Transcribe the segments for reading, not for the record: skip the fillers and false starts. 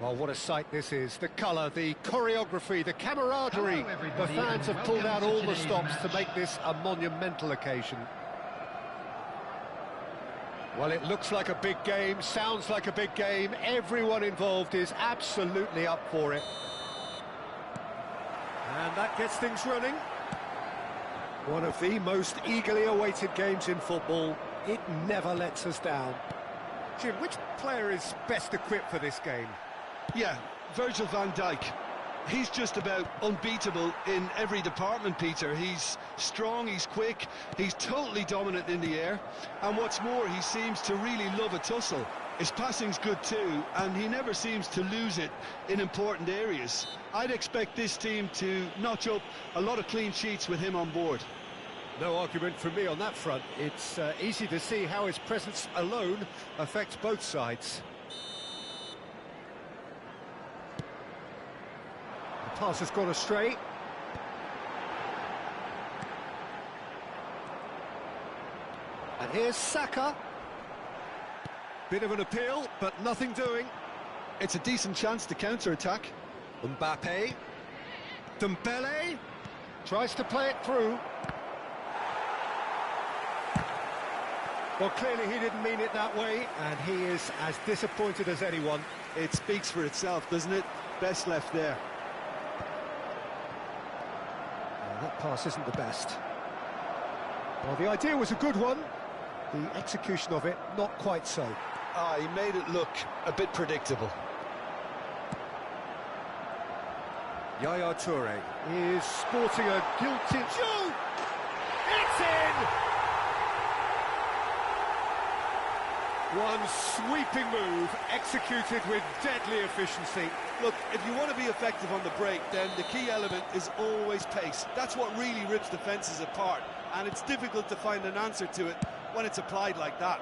Well, what a sight this is. The colour, the choreography, the camaraderie. The fans have pulled out all the stops to make this a monumental occasion. Well, it looks like a big game, sounds like a big game. Everyone involved is absolutely up for it. And that gets things running. One of the most eagerly awaited games in football. It never lets us down. Jim, which player is best equipped for this game? Yeah, Virgil van Dijk. He's just about unbeatable in every department, Peter. He's strong, he's quick, he's totally dominant in the air. And what's more, he seems to really love a tussle. His passing's good too, and he never seems to lose it in important areas. I'd expect this team to notch up a lot of clean sheets with him on board. No argument from me on that front. It's easy to see how his presence alone affects both sides. The pass has gone astray. And here's Saka. Bit of an appeal, but nothing doing. It's a decent chance to counter-attack. Mbappe. Dembele. Tries to play it through. Well, clearly he didn't mean it that way, and he is as disappointed as anyone. It speaks for itself, doesn't it? Best left there. That pass isn't the best. Well, the idea was a good one. The execution of it, not quite so. Ah, he made it look a bit predictable. Yaya Toure is sporting a guilty... Shoot! It's in! One sweeping move, executed with deadly efficiency. Look, if you want to be effective on the break, then the key element is always pace. That's what really rips defences apart, and it's difficult to find an answer to it when it's applied like that.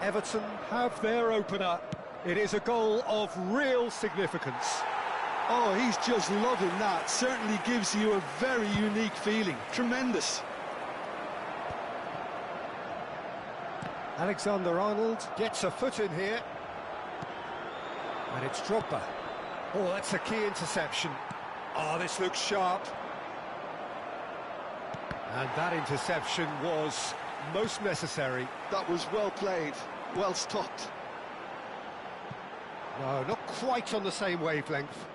Everton have their opener. It is a goal of real significance. Oh, he's just loving that. Certainly gives you a very unique feeling. Tremendous. Alexander-Arnold gets a foot in here. And it's Drogba. Oh, that's a key interception. Oh, this looks sharp. And that interception was most necessary. That was well played, well stopped. No, not quite on the same wavelength.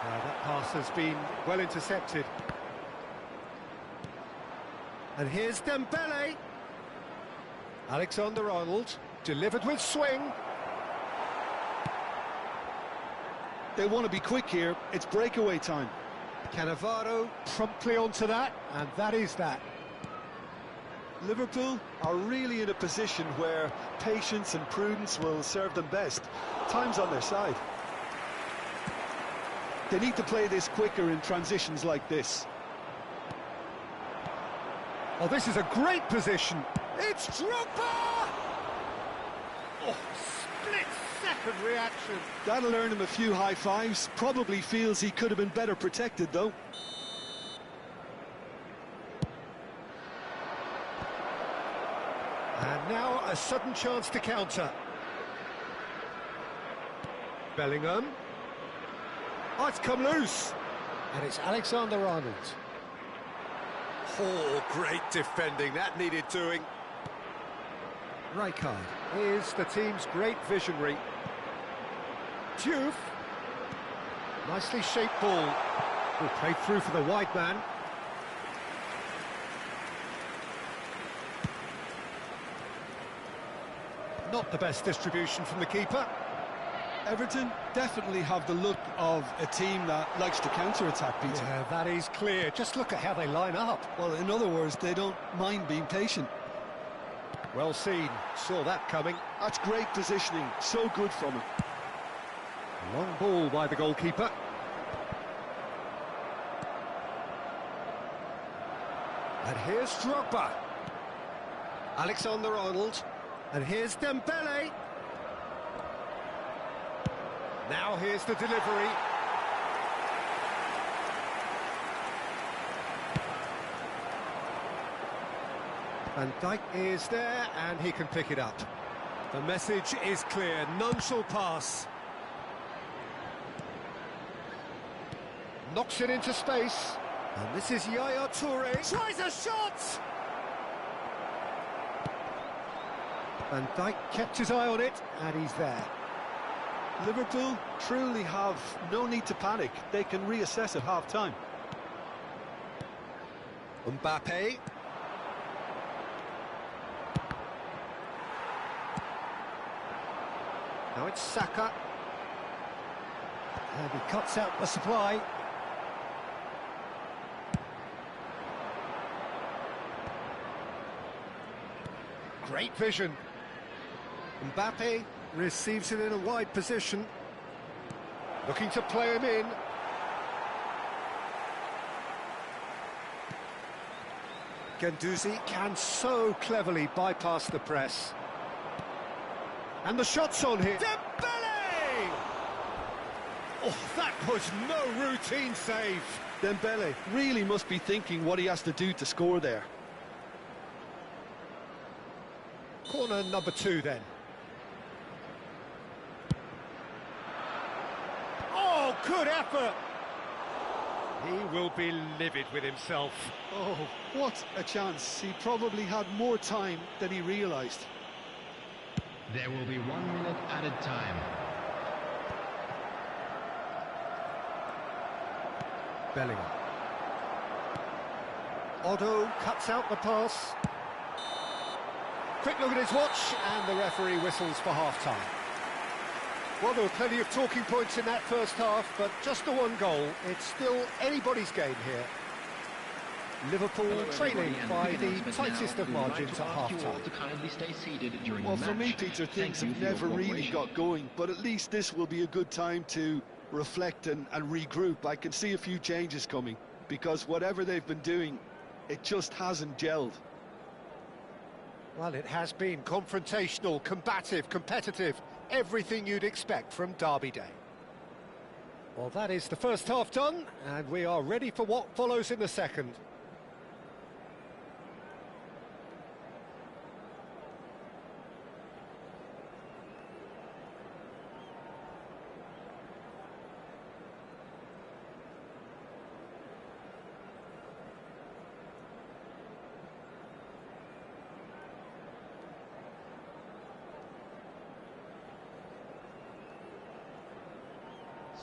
That pass has been well intercepted. And here's Dembele. Alexander-Arnold, delivered with swing. They want to be quick here, it's breakaway time. Cannavaro promptly onto that, and that is that. Liverpool are really in a position where patience and prudence will serve them best. Time's on their side. They need to play this quicker in transitions like this. Oh, this is a great position. It's Drogba! Oh, split-second reaction. That'll earn him a few high fives. Probably feels he could have been better protected, though. And now a sudden chance to counter. Bellingham. Oh, it's come loose. And it's Alexander-Arnold. Oh, great defending. That needed doing. Rijkaard is the team's great visionary. Diouf. Nicely shaped ball. Oh, played through for the wide man. Not the best distribution from the keeper. Everton definitely have the look of a team that likes to counter-attack, Peter. Yeah, that is clear. Just look at how they line up. Well, in other words, they don't mind being patient. Well seen. Saw that coming. That's great positioning. So good from him. Long ball by the goalkeeper. And here's Drogba. Alexander-Arnold. And here's Dembele. Now here's the delivery. Van Dijk is there, and he can pick it up. The message is clear, none shall pass. Knocks it into space, and this is Yaya Toure. Tries a shot! Van Dijk kept his eye on it, and he's there. Liverpool truly have no need to panic. They can reassess at half-time. Mbappe. Now it's Saka. And he cuts out the supply. Great vision. Mbappe receives it in a wide position. Looking to play him in. Guendouzi can so cleverly bypass the press. And the shot's on here. Dembele! Oh, that was no routine save. Dembele really must be thinking what he has to do to score there. Corner number 2 then. Oh, good effort! He will be livid with himself. Oh, what a chance. He probably had more time than he realised. There will be 1 minute added time. Bellingham. Otto cuts out the pass. Quick look at his watch, and the referee whistles for half-time. Well, there were plenty of talking points in that first half, but just the one goal. It's still anybody's game here. Liverpool trailing by the tightest of margins at half-time. Well, for me, Peter, things have never really got going, but at least this will be a good time to reflect and regroup. I can see a few changes coming, because whatever they've been doing, it just hasn't gelled. Well, it has been confrontational, combative, competitive, everything you'd expect from Derby Day. Well, that is the first half done, and we are ready for what follows in the second.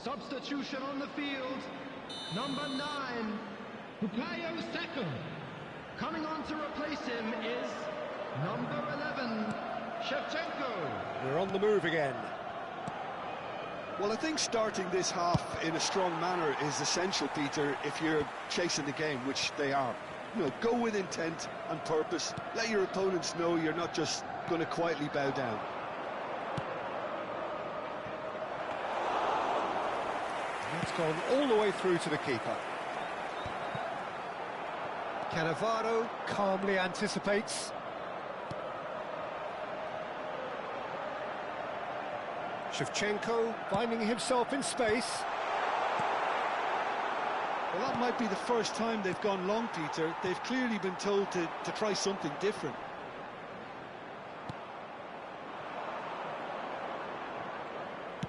Substitution on the field, number 9, Bukayo Saka. Coming on to replace him is number 11, Shevchenko. We're on the move again. Well, I think starting this half in a strong manner is essential, Peter, if you're chasing the game, which they are. You know, go with intent and purpose. Let your opponents know you're not just going to quietly bow down. It's gone all the way through to the keeper. Cannavaro calmly anticipates. Shevchenko finding himself in space. Well, that might be the first time they've gone long, Peter. They've clearly been told to try something different.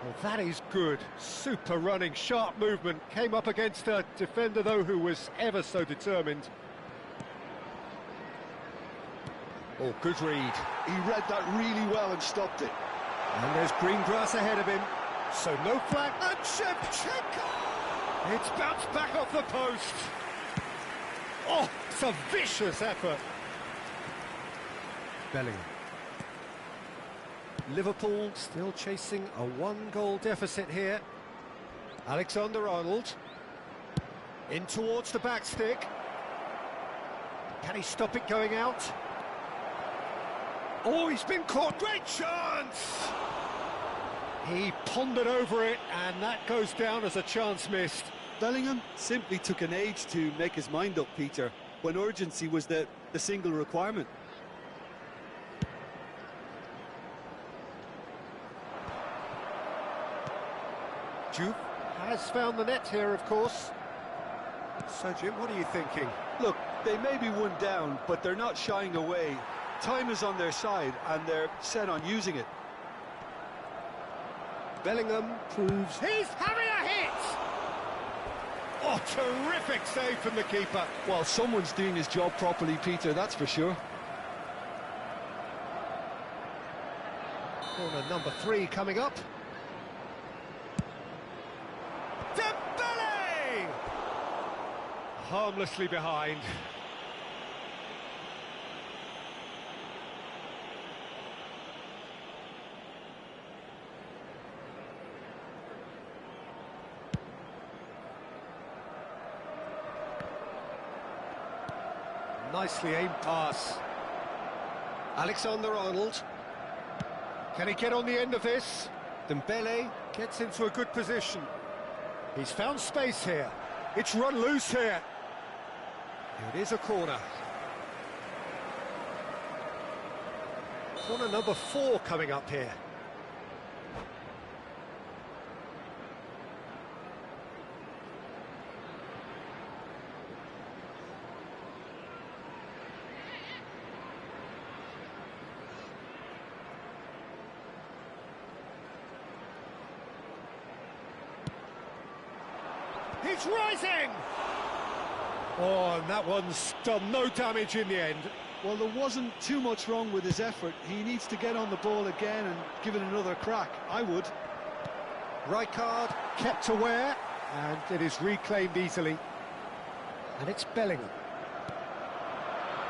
Well, that is good. Super running, sharp movement. Came up against a defender, though, who was ever so determined. Oh, good read. He read that really well and stopped it. And there's green grass ahead of him. So no flag. And Shevchenko! It's bounced back off the post. Oh, it's a vicious effort. Bellingham. Liverpool still chasing a 1-goal deficit here. Alexander-Arnold. In towards the back stick. Can he stop it going out? Oh, he's been caught. Great chance! He pondered over it, and that goes down as a chance missed. Bellingham simply took an age to make his mind up, Peter, when urgency was the single requirement. Juve has found the net here, of course. So, Jim, what are you thinking? Look, they may be one down, but they're not shying away. Time is on their side, and they're set on using it. Bellingham proves he's having a hit! Oh, terrific save from the keeper. Well, someone's doing his job properly, Peter, that's for sure. Corner number 3 coming up. Dembele! Harmlessly behind. Nicely aimed pass. Alexander-Arnold. Can he get on the end of this? Dembele gets into a good position. He's found space here. It's run loose here. It is a corner. Corner number 4 coming up here. He's rising! Oh, and that one's done no damage in the end. Well, there wasn't too much wrong with his effort. He needs to get on the ball again and give it another crack. I would. Rijkaard kept aware, and it is reclaimed easily. And it's Bellingham.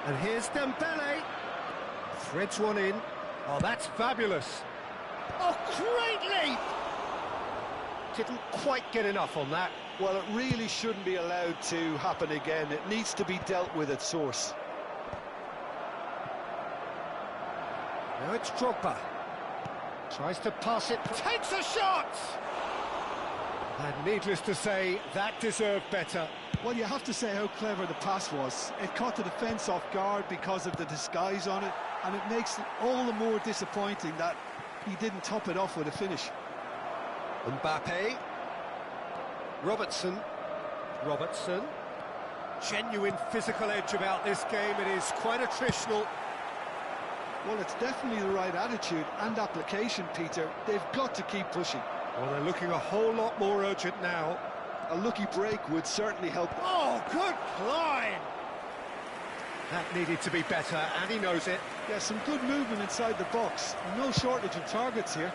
And here's Dembele. Threads one in. Oh, that's fabulous. Oh, great leap! Didn't quite get enough on that. Well, it really shouldn't be allowed to happen again. It needs to be dealt with at source. Now it's Drogba. Tries to pass it, takes a shot! And needless to say, that deserved better. Well, you have to say how clever the pass was. It caught the defence off guard because of the disguise on it, and it makes it all the more disappointing that he didn't top it off with a finish. Mbappe. Robertson. Genuine physical edge about this game. It is quite attritional. Well, it's definitely the right attitude and application, Peter. They've got to keep pushing. Well, they're looking a whole lot more urgent now. A lucky break would certainly help. Oh, good climb! That needed to be better, and he knows it. Yeah, some good movement inside the box. No shortage of targets here.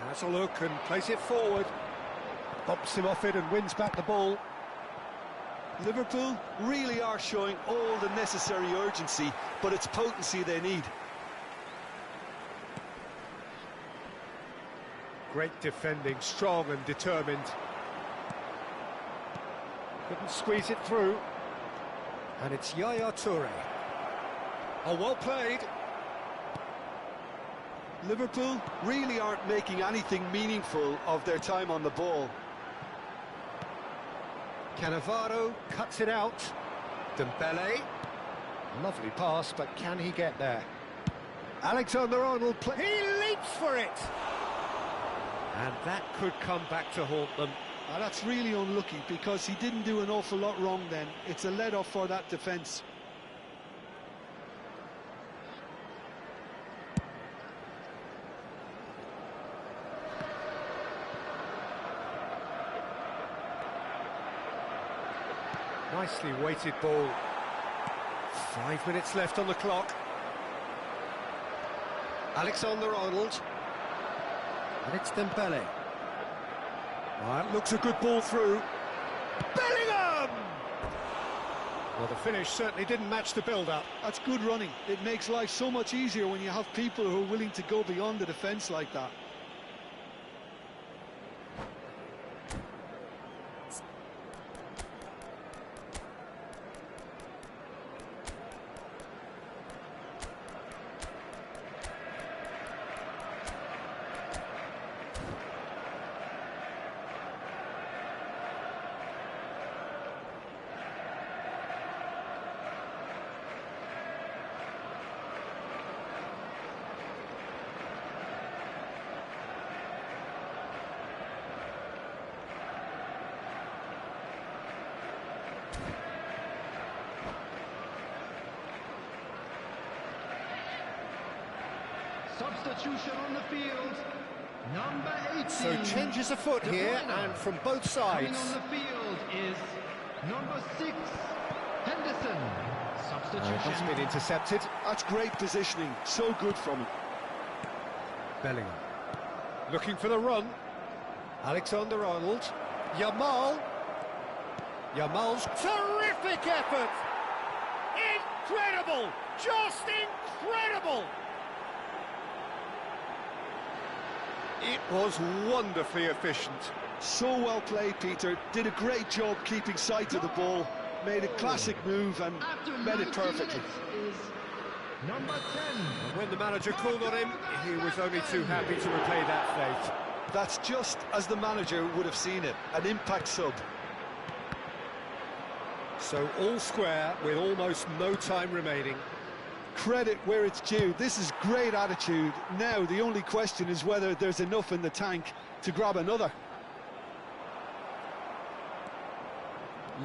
Has a look and plays it forward. Bumps him off it and wins back the ball. Liverpool really are showing all the necessary urgency, but it's potency they need. Great defending, strong and determined. Couldn't squeeze it through. And it's Yaya Toure. Oh, well played. Liverpool really aren't making anything meaningful of their time on the ball. Cannavaro cuts it out. Dembele. Lovely pass, but can he get there? Alexander-Arnold, he leaps for it! And that could come back to haunt them. That's really unlucky, because he didn't do an awful lot wrong then. It's a let-off for that defence. Nicely weighted ball. 5 minutes left on the clock. Alexander-Arnold. And it's Dembele. That looks a good ball through. Bellingham! Well, the finish certainly didn't match the build-up. That's good running. It makes life so much easier when you have people who are willing to go beyond the defence like that. Substitution on the field. Number 18. So changes afoot here, and from both Coming sides. on the field is number 6, Henderson. Substitution. It's been intercepted. That's great positioning, so good from him. Bellingham. Looking for the run. Alexander-Arnold. Yamal. Yamal's terrific effort! Incredible! Just incredible! It was wonderfully efficient. So well played, Peter. Did a great job keeping sight of the ball. Made a classic move and After made it 90 perfectly. minutes is number 10. When the manager called on him, he was only too happy to repay that faith. That's just as the manager would have seen it, an impact sub. So all square with almost no time remaining. Credit where it's due. This is great attitude. Now the only question is whether there's enough in the tank to grab another.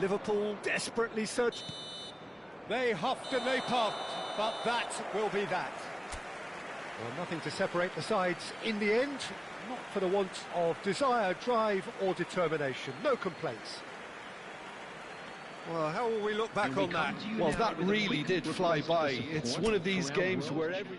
Liverpool desperately search. They huffed and they puffed, but that will be that. Well, nothing to separate the sides in the end, not for the want of desire, drive or determination. No complaints. Well, how will we look back on that? Well, that really did fly by. It's one of these games where every...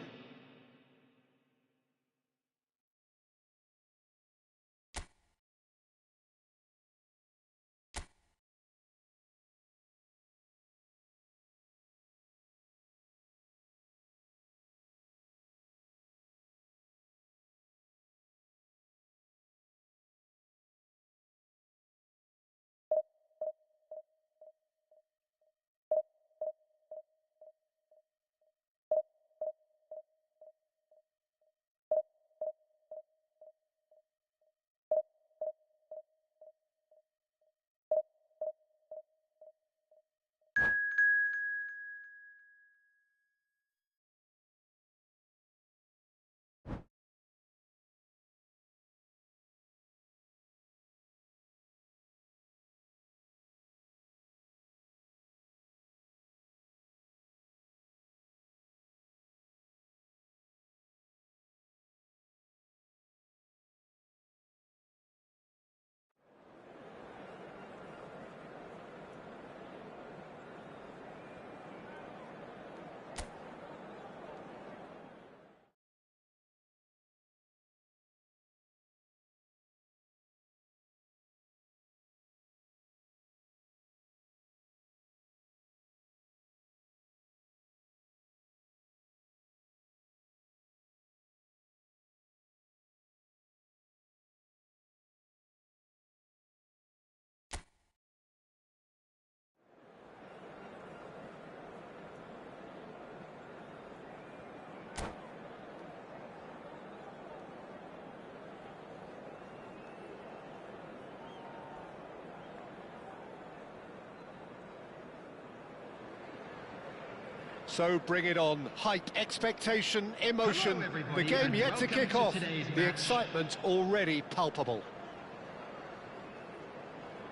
So bring it on. Hype, expectation, emotion. Hello, The everybody, game and yet to welcome kick to off. today's The match. excitement already palpable.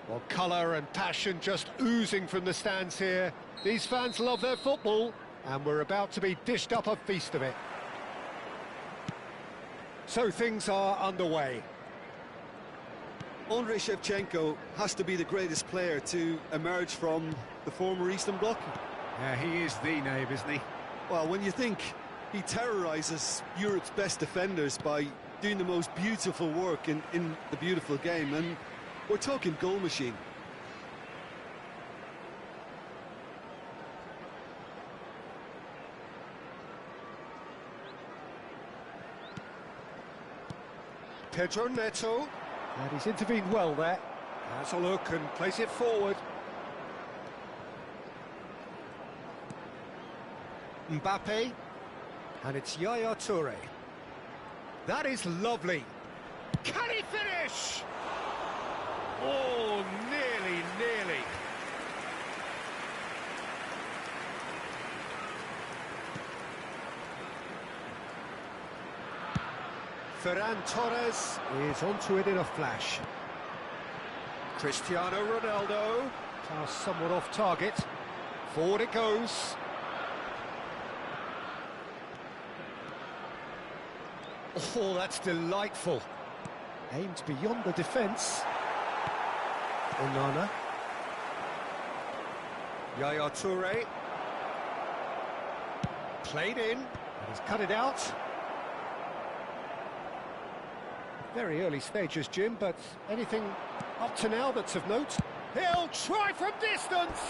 Well, colour and passion just oozing from the stands here. These fans love their football, and we're about to be dished up a feast of it. So things are underway. Andrei Shevchenko has to be the greatest player to emerge from the former Eastern Bloc. Yeah, he is the name, isn't he? Well, when you think he terrorises Europe's best defenders by doing the most beautiful work in the beautiful game, and we're talking goal machine. Pedro Neto, and he's intervened well there. Has a look and plays it forward. Mbappe, and it's Yaya Toure. That is lovely. Can he finish? Oh, nearly. Ferran Torres is onto it in a flash. Cristiano Ronaldo, pass somewhat off target. Forward it goes. Oh, that's delightful. Aimed beyond the defence. Onana. Yaya Toure. Played in, and he's cut it out. Very early stages, Jim, but anything up to now that's of note? He'll try from distance!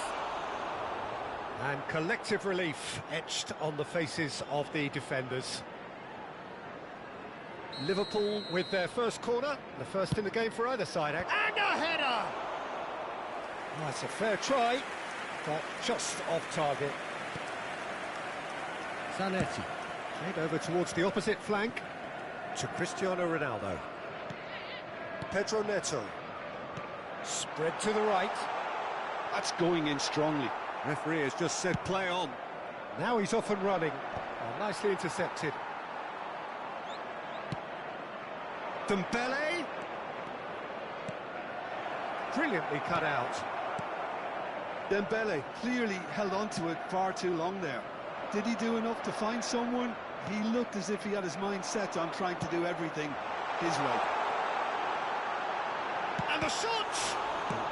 And collective relief etched on the faces of the defenders. Liverpool with their first corner, the first in the game for either side. And a header! Oh, it's a fair try, but just off target. Zanetti. Played over towards the opposite flank to Cristiano Ronaldo. Pedro Neto. Spread to the right. That's going in strongly. Referee has just said play on. Now he's off and running. Oh, nicely intercepted. Dembele. Brilliantly cut out. Dembele clearly held on to it far too long there. Did he do enough to find someone? He looked as if he had his mind set on trying to do everything his way. And the shot!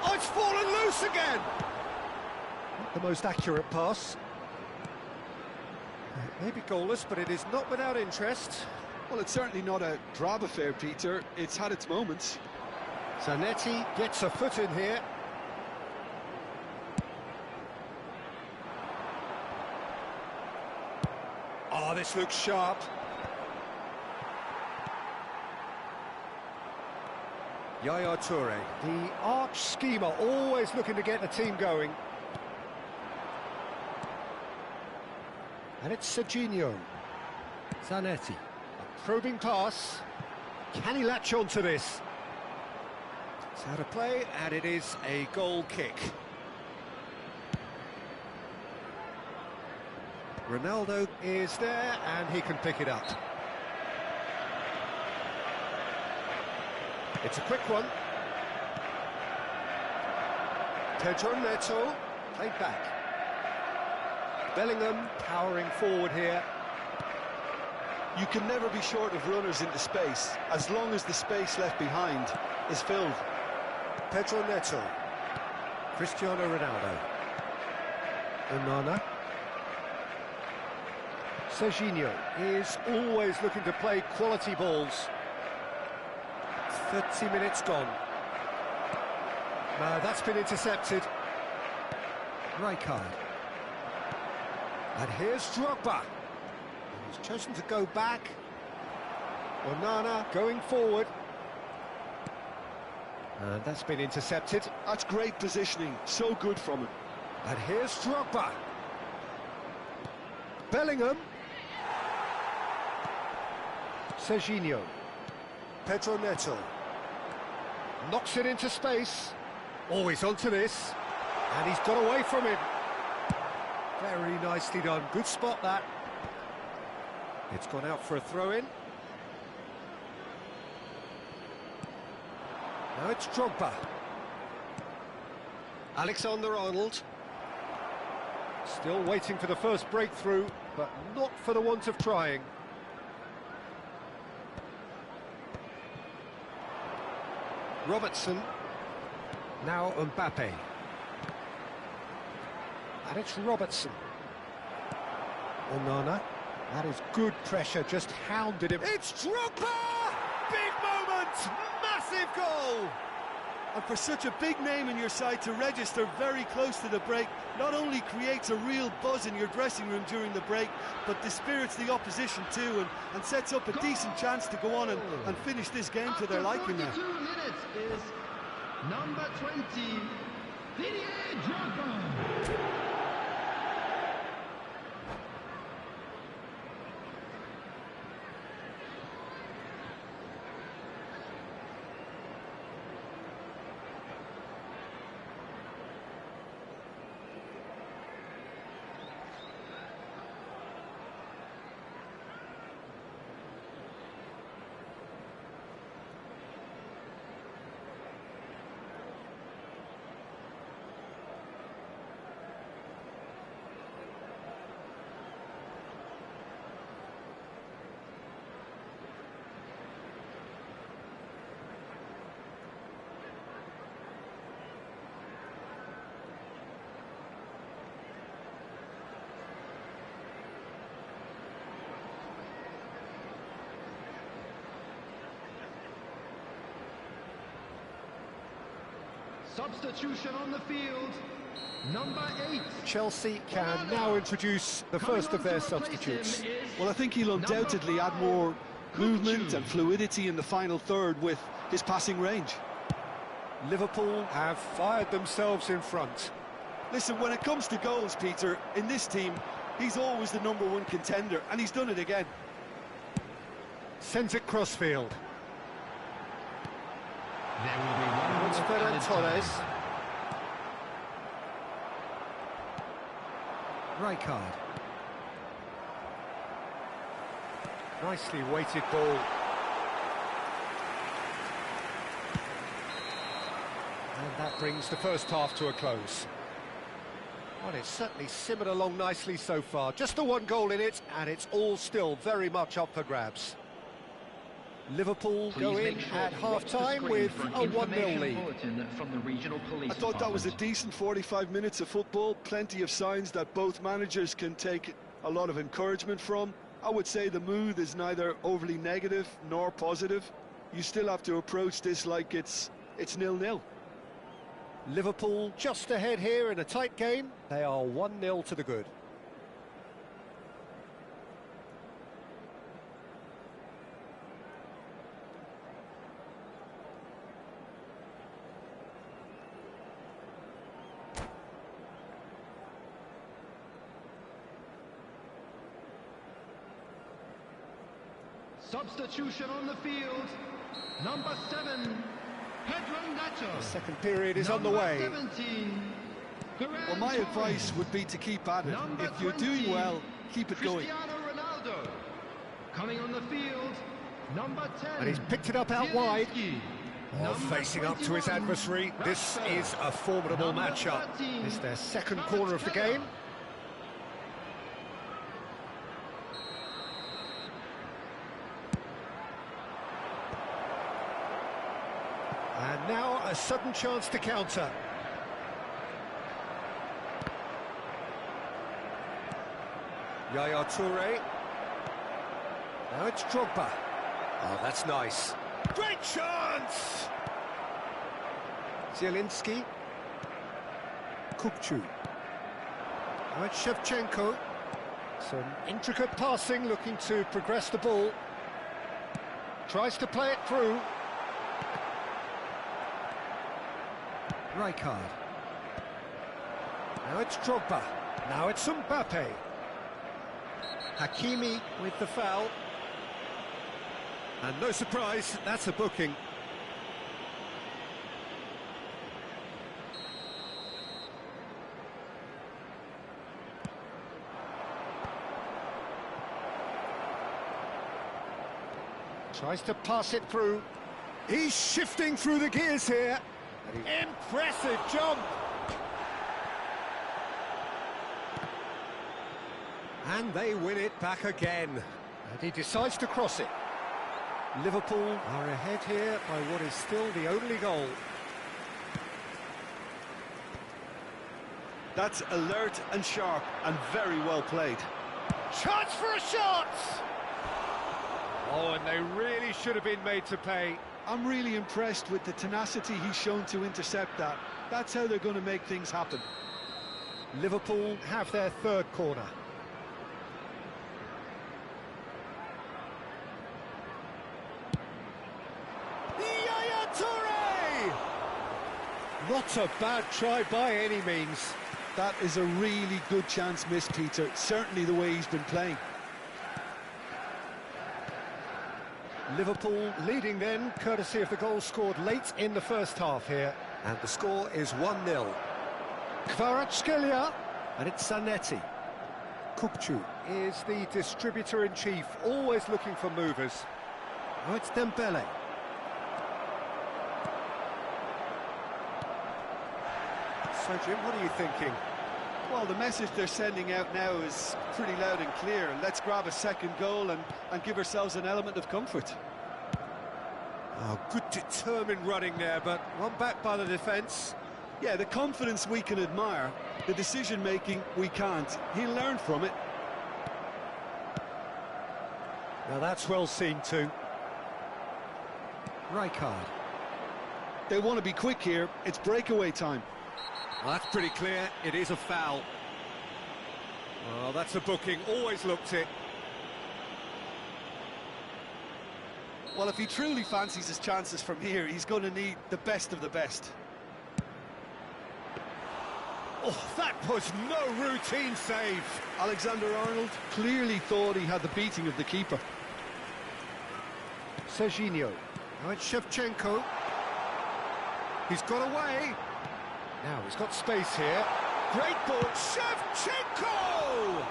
Oh, it's fallen loose again! Not the most accurate pass. Maybe goalless, but it is not without interest. Well, it's certainly not a drab affair, Peter. It's had its moments. Zanetti gets a foot in here. Oh, this looks sharp. Yaya Toure, the arch schemer, always looking to get the team going. And it's Serginho. Zanetti. A probing pass. Can he latch on to this? It's out of play, and it is a goal kick. Ronaldo is there, and he can pick it up. It's a quick one. Pedro Neto, played back. Bellingham powering forward here. You can never be short of runners into space, as long as the space left behind is filled. Pedro Neto. Cristiano Ronaldo. Onana. Serginho is always looking to play quality balls. 30 minutes gone. No, that's been intercepted. Rijkaard. And here's Drogba. He's chosen to go back. Onana going forward. And that's been intercepted. That's great positioning, so good from him. And here's Drogba. Bellingham. Serginho. Pedro Neto. Knocks it into space. Always onto this. And he's got away from him. Very nicely done. Good spot, that. It's gone out for a throw-in. Now it's Drogba. Alexander-Arnold. Still waiting for the first breakthrough, but not for the want of trying. Robertson. Now Mbappe. And it's Robertson. Onana. That is good pressure, just hounded him. It's Drogba! Big moment! Massive goal! And for such a big name in your side to register very close to the break, not only creates a real buzz in your dressing room during the break, but dispirits the opposition too, and sets up a decent chance to go on and finish this game to their liking now. 42 minutes is number 20, Didier Drogba. Substitution on the field. Number 8. Chelsea can now introduce the first of their substitutes. Well, I think he'll undoubtedly add more movement and fluidity in the final third with his passing range. Liverpool have fired themselves in front. Listen, when it comes to goals, Peter, in this team, he's always the #1 contender, and he's done it again. Sends it crossfield. There will be one It's more Ferran added Torres. time. Rijkaard. Nicely weighted ball. And that brings the first half to a close. Well, it's certainly simmered along nicely so far. Just the one goal in it, and it's all still very much up for grabs. Liverpool go in at half-time with a 1-0 lead. From the regional police I thought that was a department. decent 45 minutes of football, plenty of signs that both managers can take a lot of encouragement from. I would say the mood is neither overly negative nor positive. You still have to approach this like it's 0-0. Liverpool just ahead here in a tight game. They are 1-0 to the good. Substitution on the field. Number 7, Pedro Neto. The second period is on the way. 17, Well, my advice would be to keep at it. Number If you're 20, doing well, keep it going. Cristiano Ronaldo. Coming on the field, number 10. And he's picked it up out wide. Zielinski. Oh, Number facing up to his 21, adversary. This Rashford. is a formidable Number matchup. 13, It's their second corner of the Kvaratskhelia. game. And now a sudden chance to counter. Yaya Toure. Now it's Drogba. Oh, that's nice. Great chance! Zielinski. Kupchu. Now it's Shevchenko. Some intricate passing, looking to progress the ball. Tries to play it through. Rijkaard. Now it's Drogba. Now it's Mbappe. Hakimi with the foul. And no surprise, that's a booking. Tries to pass it through. He's shifting through the gears here. Impressive jump. And they win it back again. And he decides to cross it. Liverpool are ahead here by what is still the only goal. That's alert and sharp and very well played. Chance for a shot! Oh, and they really should have been made to pay. I'm really impressed with the tenacity he's shown to intercept that. That's how they're going to make things happen. Liverpool have their third corner. Yaya Toure! Not a bad try by any means. That is a really good chance missed, Peter. Certainly the way he's been playing. Liverpool leading then, courtesy of the goal scored late in the first half here. And the score is 1-0. Kvaratskhelia, and it's Zanetti. Kupchu is the distributor-in-chief, always looking for movers. Now it's Dembele. So, Jim, what are you thinking? Well, the message they're sending out now is pretty loud and clear. Let's grab a second goal and give ourselves an element of comfort. Oh, good determined running there, but one back by the defence. Yeah, the confidence we can admire, the decision-making we can't. He'll learn from it. Now that's well seen too. Rijkaard. They want to be quick here. It's breakaway time. Well, that's pretty clear. It is a foul. Well, that's a booking. Always looked it. Well, if he truly fancies his chances from here, he's going to need the best of the best. Oh, that was no routine save. Alexander-Arnold clearly thought he had the beating of the keeper. Serginho. Now it's Shevchenko. He's got away. Now he's got space here. Great ball, Shevchenko!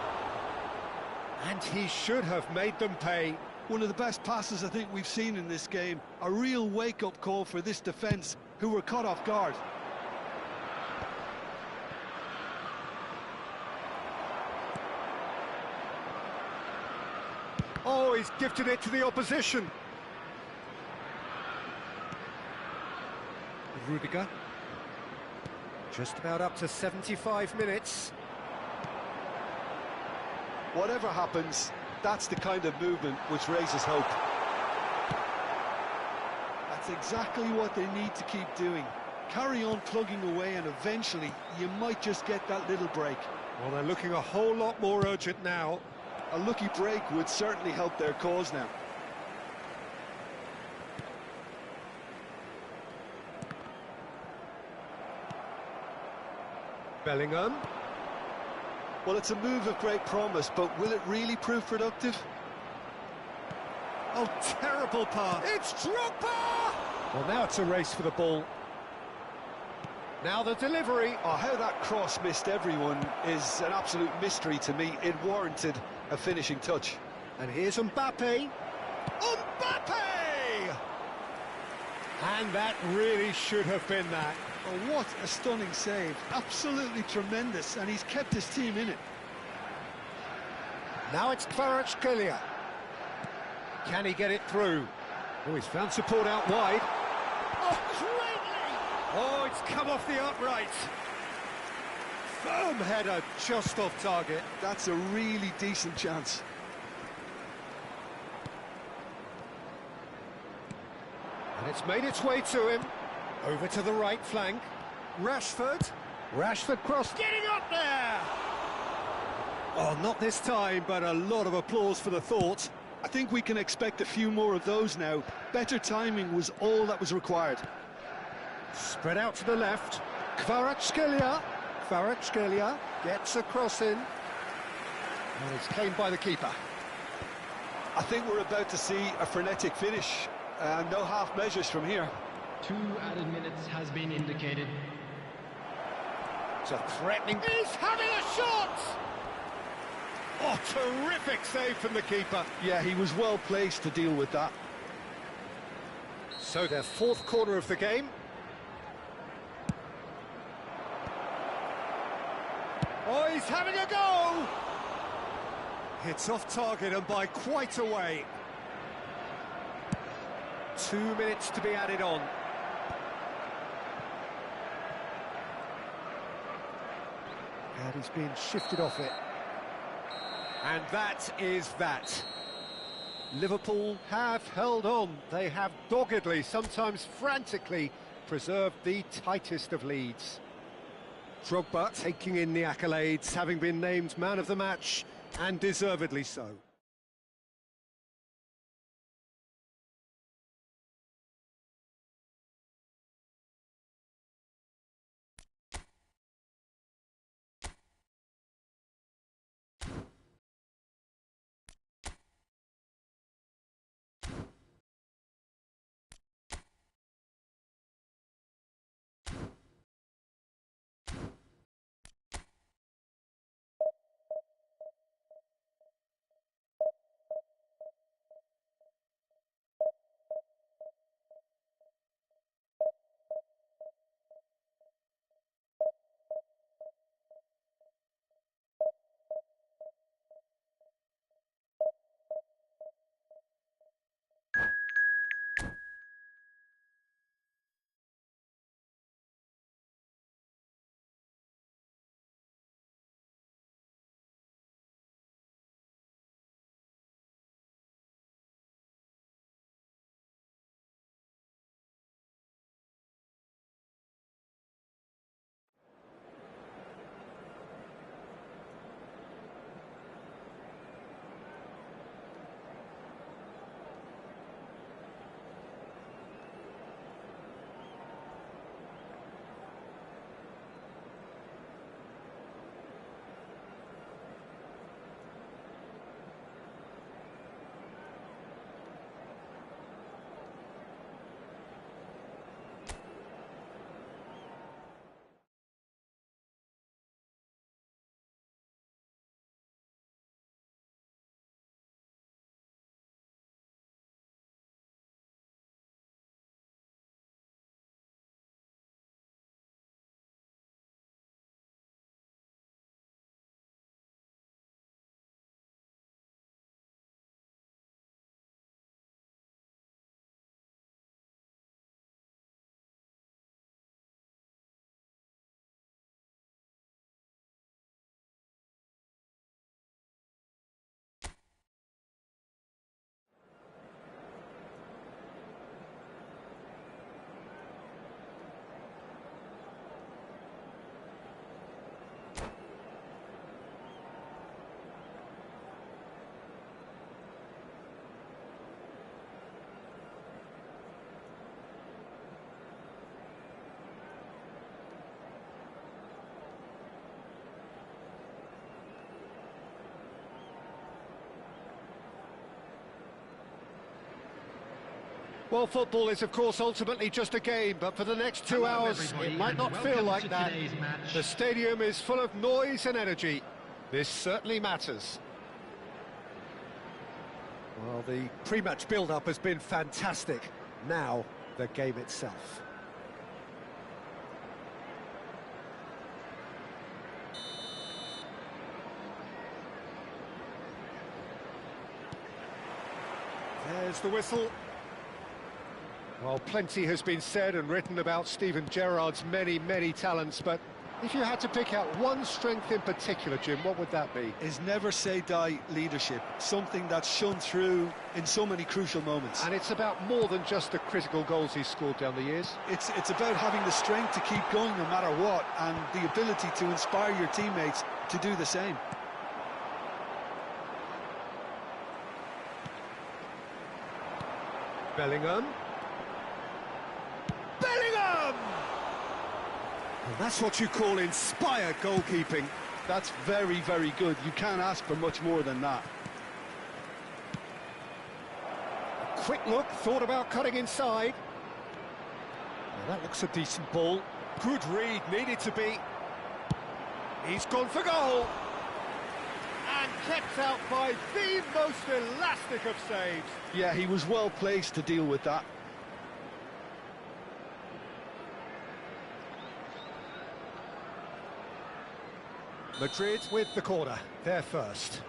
And he should have made them pay. One of the best passes I think we've seen in this game. A real wake-up call for this defence, who were caught off guard. Oh, he's gifted it to the opposition. Rudiger. Just about up to 75 minutes. Whatever happens, that's the kind of movement which raises hope. That's exactly what they need to keep doing. Carry on plugging away and eventually you might just get that little break. Well, they're looking a whole lot more urgent now. A lucky break would certainly help their cause now. Bellingham. Well, it's a move of great promise, but will it really prove productive? Oh, terrible pass. It's Drogba! Well, now it's a race for the ball. Now the delivery. Oh, how that cross missed everyone is an absolute mystery to me. It warranted a finishing touch. And here's Mbappe. Mbappe! And that really should have been that. Oh, what a stunning save. Absolutely tremendous, and he's kept his team in it. Now it's Kvaratskhelia. Can he get it through? Oh, he's found support out wide. Oh, greatly! Oh, it's come off the upright. Firm header, just off target. That's a really decent chance. And it's made its way to him. Over to the right flank. Rashford. Rashford cross. Getting up there! Oh, not this time, but a lot of applause for the thought. I think we can expect a few more of those now. Better timing was all that was required. Spread out to the left. Kvaratskhelia. Kvaratskhelia gets a cross in. And it's claimed by the keeper. I think we're about to see a frenetic finish. No half measures from here. 2 added minutes has been indicated. It's a threatening... He's having a shot! Oh, terrific save from the keeper. Yeah, he was well placed to deal with that. So their fourth corner of the game. Oh, he's having a go! It's off target and by quite a way. 2 minutes to be added on. And he's being shifted off it. And that is that. Liverpool have held on. They have doggedly, sometimes frantically, preserved the tightest of leads. Drogba taking in the accolades, having been named man of the match, and deservedly so. Well, football is, of course, ultimately just a game, but for the next 2 hours, it might not feel like that. The stadium is full of noise and energy. This certainly matters. Well, the pre-match build-up has been fantastic. Now, the game itself. There's the whistle. Well, plenty has been said and written about Steven Gerrard's many, many talents, but if you had to pick out one strength in particular, Jim, what would that be? His never-say-die leadership, something that's shone through in so many crucial moments. And it's about more than just the critical goals he's scored down the years. It's about having the strength to keep going no matter what, and the ability to inspire your teammates to do the same. Bellingham. Bellingham! Well, that's what you call inspired goalkeeping. That's very, very good. You can't ask for much more than that. A quick look, thought about cutting inside. Well, that looks a decent ball. Good read, needed to be. He's gone for goal. And kept out by the most elastic of saves. Yeah, he was well placed to deal with that. Madrid with the corner, they're first.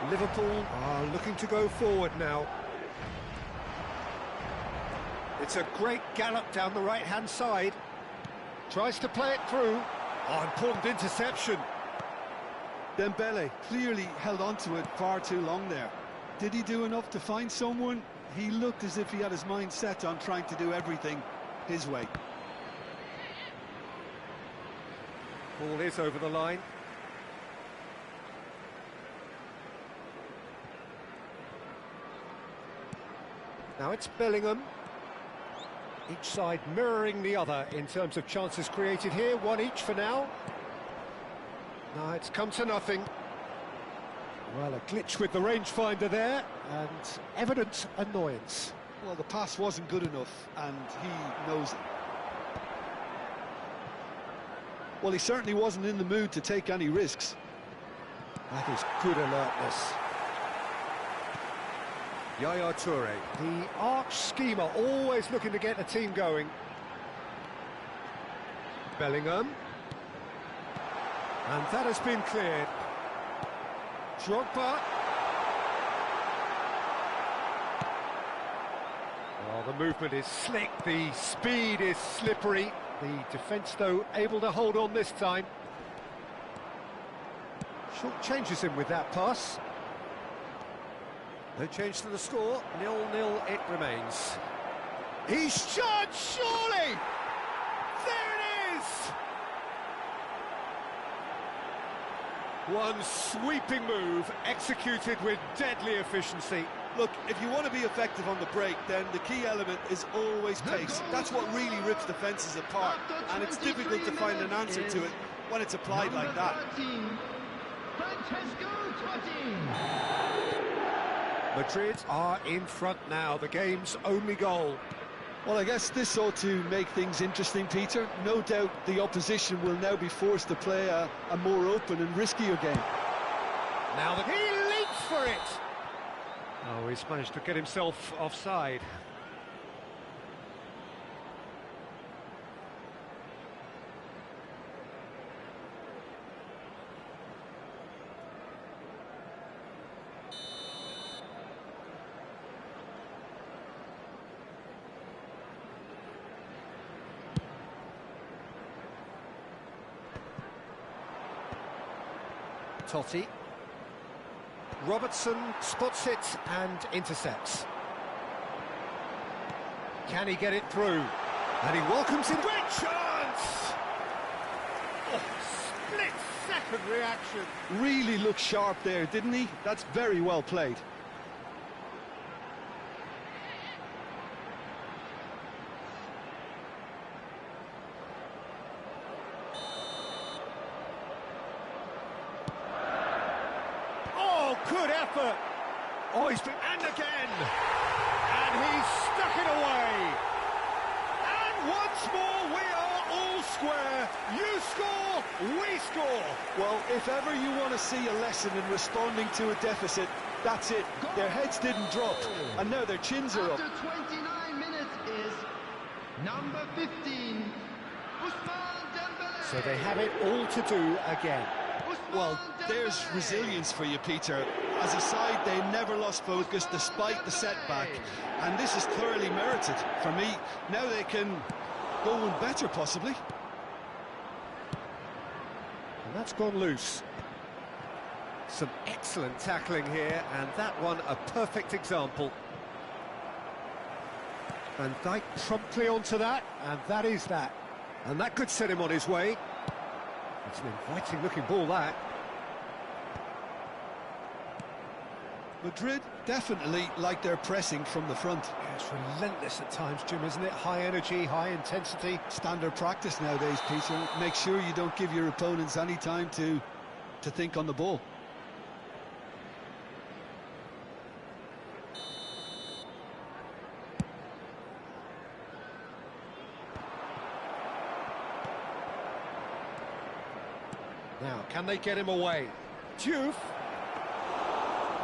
Liverpool are looking to go forward now. It's a great gallop down the right-hand side. Tries to play it through. Oh, important interception. Dembele clearly held on to it far too long there. Did he do enough to find someone? He looked as if he had his mind set on trying to do everything his way. Ball is over the line. Now it's Bellingham. Each side mirroring the other in terms of chances created here. One each for now. Now it's come to nothing. Well, a glitch with the rangefinder there, and evident annoyance. Well, the pass wasn't good enough, and he knows it. Well, he certainly wasn't in the mood to take any risks. That is good alertness. Yaya Toure, the arch schemer, always looking to get the team going. Bellingham. And that has been cleared. Drogba. Well, the movement is slick, the speed is slippery. The defence, though, able to hold on this time. Short changes him with that pass. No change to the score, 0-0 it remains. He's shot, surely! There it is! One sweeping move, executed with deadly efficiency. Look, if you want to be effective on the break, then the key element is always pace. That's what really rips defences apart, and it's difficult to find an answer to it when it's applied like that. Madrid are in front now, the game's only goal. Well, I guess this ought to make things interesting, Peter. No doubt the opposition will now be forced to play a more open and riskier game. Now he leaps for it! Oh, he's managed to get himself offside. Totti. Robertson spots it and intercepts. Can he get it through? And he welcomes it. Great chance! Oh, split-second reaction. Really looked sharp there, didn't he? That's very well played. Good effort. Oh, he's been... And again! And he's stuck it away. And once more, we are all square. You score, we score. Well, if ever you want to see a lesson in responding to a deficit, that's it. Their heads didn't drop, and now their chins are up. After 29 minutes is number 15, Ousmane Dembélé. So they have it all to do again. Well, there's resilience for you, Peter. As a side, they never lost focus despite the setback, and this is thoroughly merited for me. Now they can go on better, possibly. And that's gone loose. Some excellent tackling here, and that one a perfect example. Van Dijk promptly onto that, and that is that. And that could set him on his way. It's an inviting-looking ball, that. Madrid definitely like their pressing from the front. Yeah, it's relentless at times, Jim, isn't it? High energy, high intensity. Standard practice nowadays, Peter. Make sure you don't give your opponents any time to think on the ball. Now, can they get him away? Diouf.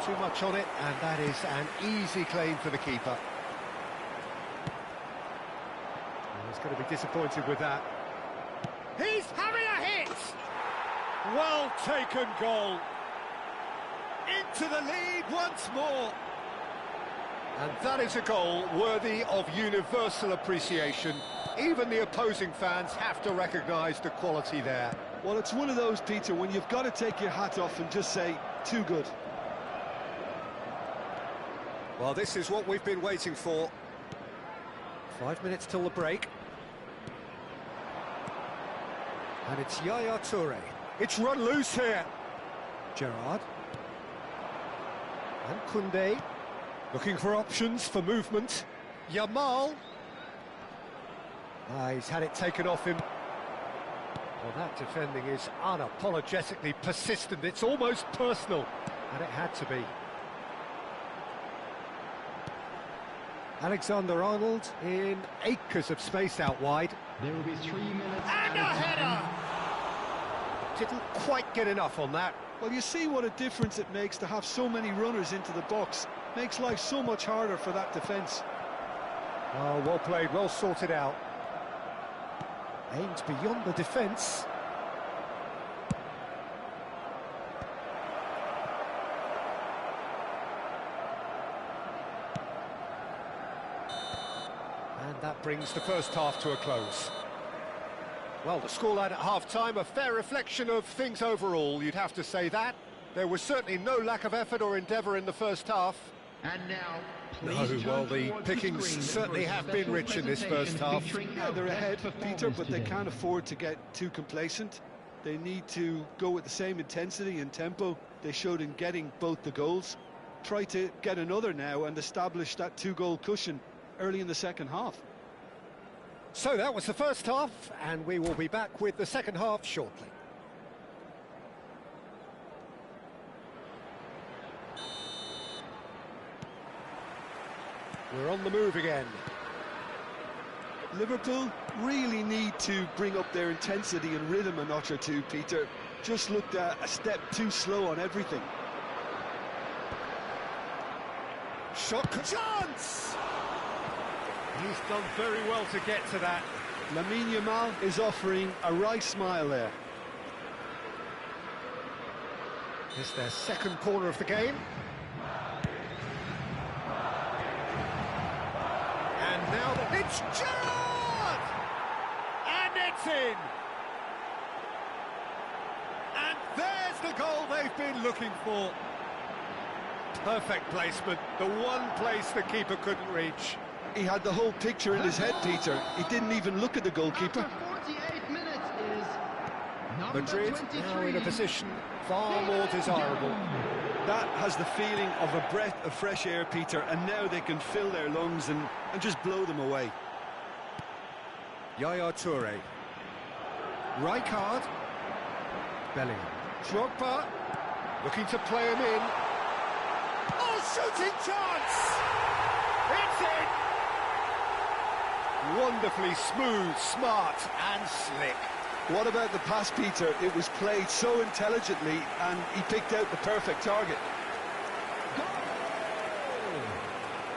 Too much on it, and that is an easy claim for the keeper. He's going to be disappointed with that. He's having a hit! Well taken goal. Into the lead once more. And that is a goal worthy of universal appreciation. Even the opposing fans have to recognise the quality there. Well, it's one of those, Peter, when you've got to take your hat off and just say, too good. Well, this is what we've been waiting for. 5 minutes till the break. And it's Yaya Toure. It's run loose here. Gerrard. And Koundé. Looking for options for movement. Yamal. He's had it taken off him. Well, that defending is unapologetically persistent. It's almost personal. And it had to be. Alexander-Arnold in acres of space out wide. There will be 3 minutes. And a header! Didn't quite get enough on that. Well, you see what a difference it makes to have so many runners into the box. Makes life so much harder for that defence. Oh, well played, well sorted out. Aimed beyond the defence. And that brings the first half to a close. Well, the scoreline at half-time, a fair reflection of things overall, you'd have to say that. There was certainly no lack of effort or endeavour in the first half. And now, Well, the pickings certainly have been rich in this first half. Yeah, they're ahead, Peter, but they can't afford to get too complacent. They need to go with the same intensity and tempo they showed in getting both the goals. Try to get another now and establish that two-goal cushion early in the second half. So that was the first half, and we will be back with the second half shortly. We're on the move again. Liverpool really need to bring up their intensity and rhythm a notch or two, Peter. Just looked a step too slow on everything. Shot chance! He's done very well to get to that. Lamine Yamal is offering a right smile there. It's their second corner of the game. And now it's Gerrard! And it's in! And there's the goal they've been looking for. Perfect placement, the one place the keeper couldn't reach. He had the whole picture in his head, Peter. He didn't even look at the goalkeeper. After 48 minutes is number Madrid 23. now in a position far more desirable. That has the feeling of a breath of fresh air, Peter, and now they can fill their lungs and just blow them away. Yaya Toure. Rijkaard. Bellingham. Drogba. Looking to play him in. shooting chance! It's in! Wonderfully smooth, smart and slick. What about the pass, Peter? It was played so intelligently and he picked out the perfect target. Goal!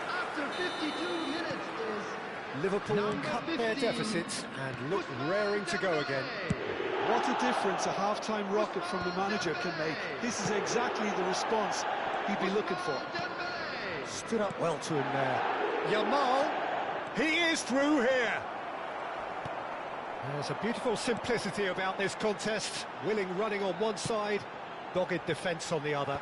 After 52 minutes is Liverpool number cut their 15, deficit and look raring to go again. What a difference a half-time rocket from the manager can make. This is exactly the response he'd be looking for. Stood up well to him there. Yamal, he is through here. There's a beautiful simplicity about this contest. Willing running on one side, dogged defence on the other.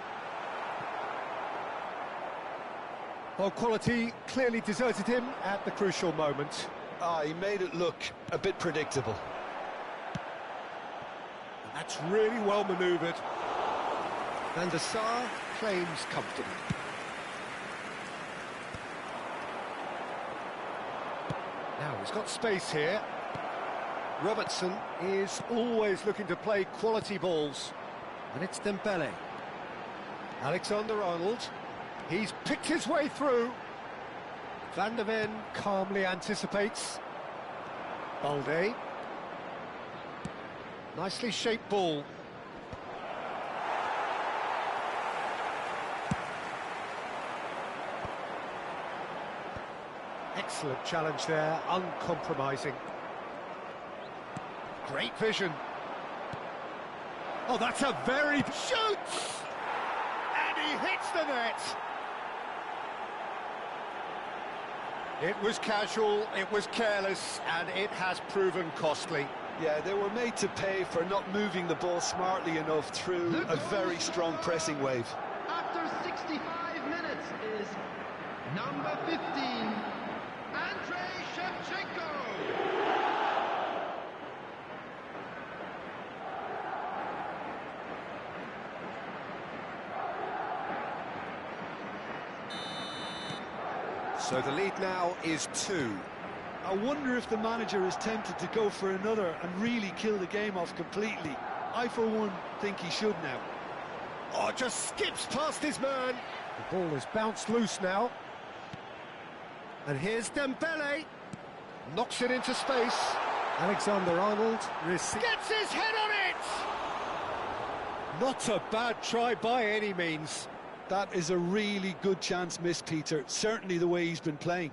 Well, quality clearly deserted him at the crucial moment. He made it look a bit predictable. That's really well manoeuvred. And the Sar claims comfortably. Now he's got space here. Robertson is always looking to play quality balls. And it's Dembele. Alexander-Arnold. He's picked his way through. Van der Ven calmly anticipates. Balde. Nicely shaped ball. Excellent challenge there, uncompromising. Great vision. Oh, that's a very... Shoots! And he hits the net. It was casual, it was careless, and it has proven costly. Yeah, they were made to pay for not moving the ball smartly enough through a very strong pressing wave. After 65 minutes is number 15, Andrei Shevchenko. So the lead now is 2. I wonder if the manager is tempted to go for another and really kill the game off completely. I, for one, think he should now. Oh, just skips past his man. The ball has bounced loose now. And here's Dembele. Knocks it into space. Alexander-Arnold gets his head on it! Not a bad try by any means. That is a really good chance missed, Peter. Certainly the way he's been playing.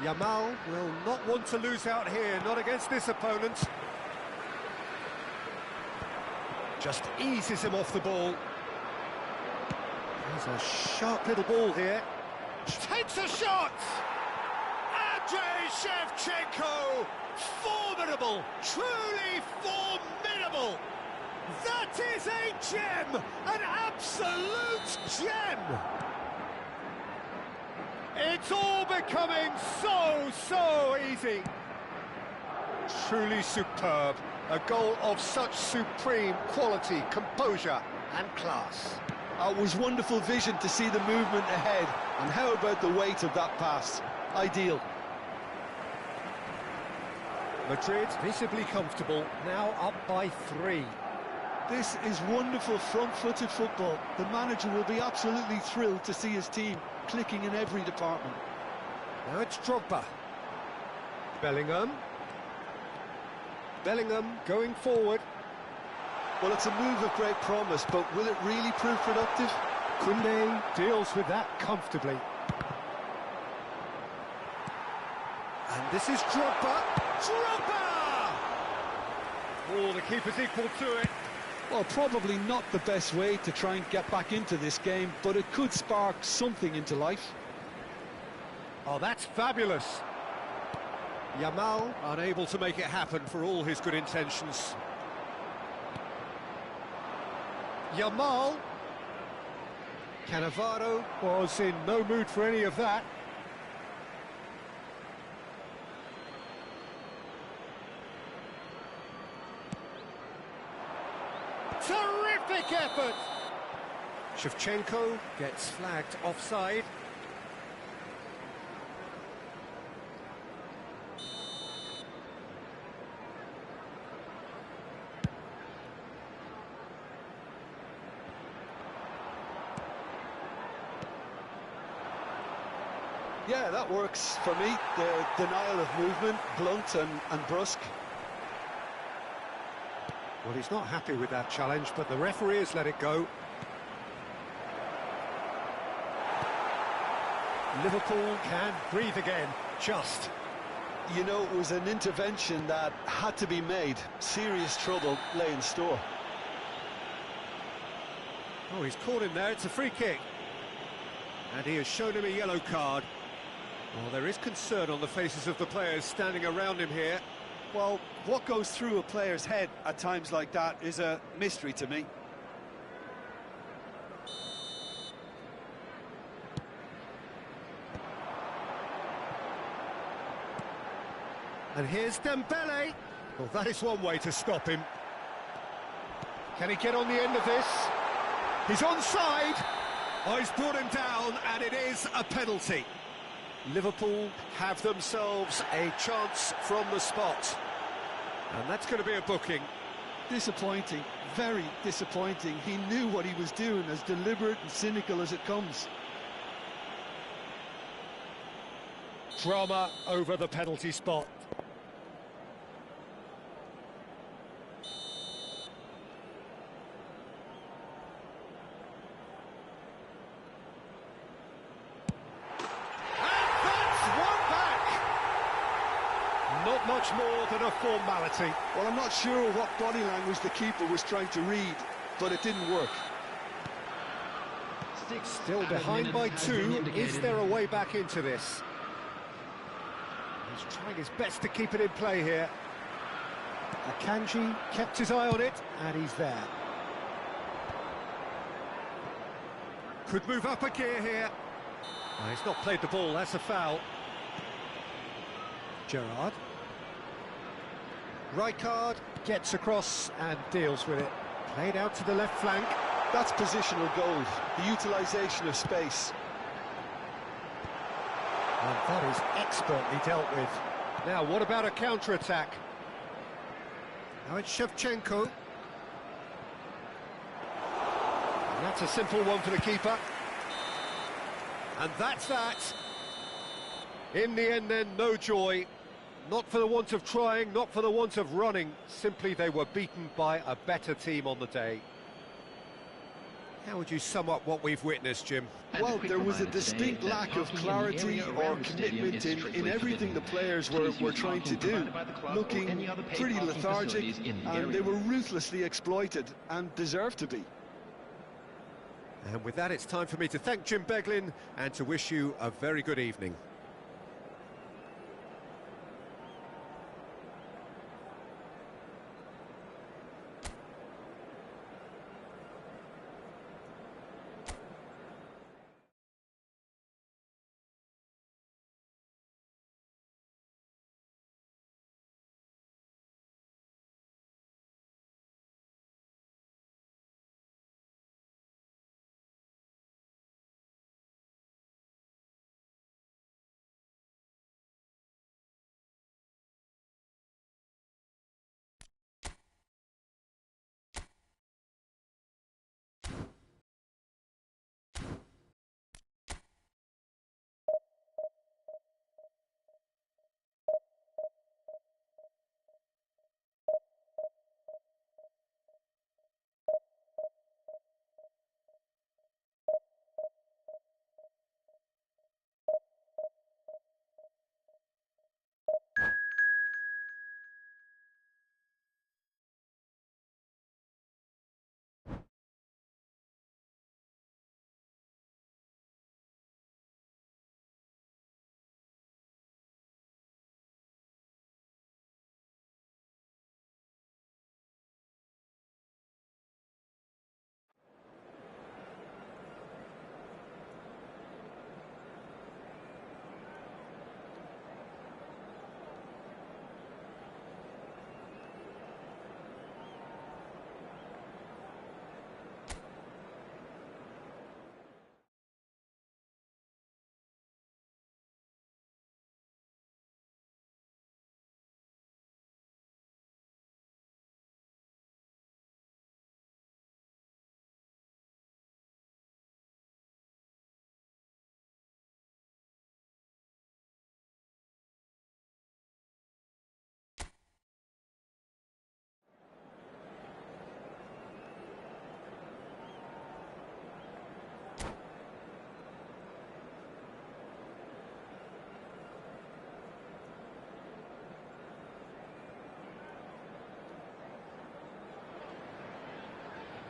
Yamal will not want to lose out here, not against this opponent. Just eases him off the ball. There's a sharp little ball here. Takes a shot! Andrei Shevchenko! Formidable! Truly formidable! That is a gem! An absolute gem! It's all becoming so easy. Truly superb. A goal of such supreme quality, composure and class. It was wonderful vision to see the movement ahead. And how about the weight of that pass? Ideal. Madrid visibly comfortable, now up by 3. This is wonderful front-footed football. The manager will be absolutely thrilled to see his team clicking in every department. Now it's Drogba. Bellingham. Bellingham going forward. Well, it's a move of great promise, but will it really prove productive? Koundé deals with that comfortably. And this is Drogba. Drogba! Oh, the keeper's equal to it. Well, probably not the best way to try and get back into this game, but it could spark something into life. Oh, that's fabulous. Yamal unable to make it happen for all his good intentions. Yamal. Cannavaro was in no mood for any of that. Terrific effort! Shevchenko gets flagged offside. Yeah, that works for me. The denial of movement, blunt and brusque. Well, he's not happy with that challenge, but the referee has let it go. Liverpool can breathe again, just. You know, it was an intervention that had to be made. Serious trouble lay in store. Oh, he's caught him there, it's a free kick. And he has shown him a yellow card. Well, there is concern on the faces of the players standing around him here. Well, what goes through a player's head at times like that is a mystery to me. And here's Dembele. Well, that is one way to stop him. Can he get on the end of this? He's onside. Oh, he's brought him down, and it is a penalty. Liverpool have themselves a chance from the spot. And that's going to be a booking. Disappointing, very disappointing. He knew what he was doing, as deliberate and cynical as it comes. Drama over the penalty spot. Not much more than a formality. Well, I'm not sure what body language the keeper was trying to read, but it didn't work. Still behind by 2. Is there a way back into this? He's trying his best to keep it in play here. Akanji kept his eye on it, and he's there. Could move up a gear here. Oh, he's not played the ball, that's a foul. Gerrard. Rijkaard gets across and deals with it. Played out to the left flank. That's positional gold, the utilisation of space. And that is expertly dealt with. Now, what about a counter-attack? Now it's Shevchenko. And that's a simple one for the keeper. And that's that. In the end, then, no joy. Not for the want of trying, not for the want of running. Simply, they were beaten by a better team on the day. How would you sum up what we've witnessed, Jim? Well, there was a distinct lack of clarity or commitment in everything the players were trying to do. Looking pretty lethargic, and they were ruthlessly exploited, and deserved to be. And with that, it's time for me to thank Jim Beglin and to wish you a very good evening.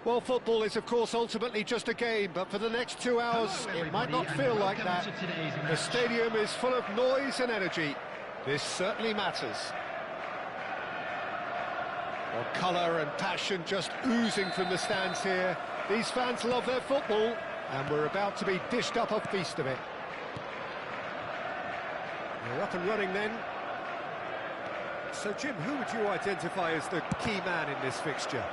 Well, football is, of course, ultimately just a game, but for the next 2 hours, Hello, it might everybody, not and feel like welcome that. to today's The match. stadium is full of noise and energy. This certainly matters. Well, colour and passion just oozing from the stands here. These fans love their football, and we're about to be dished up a feast of it. We're up and running then. So, Jim, who would you identify as the key man in this fixture?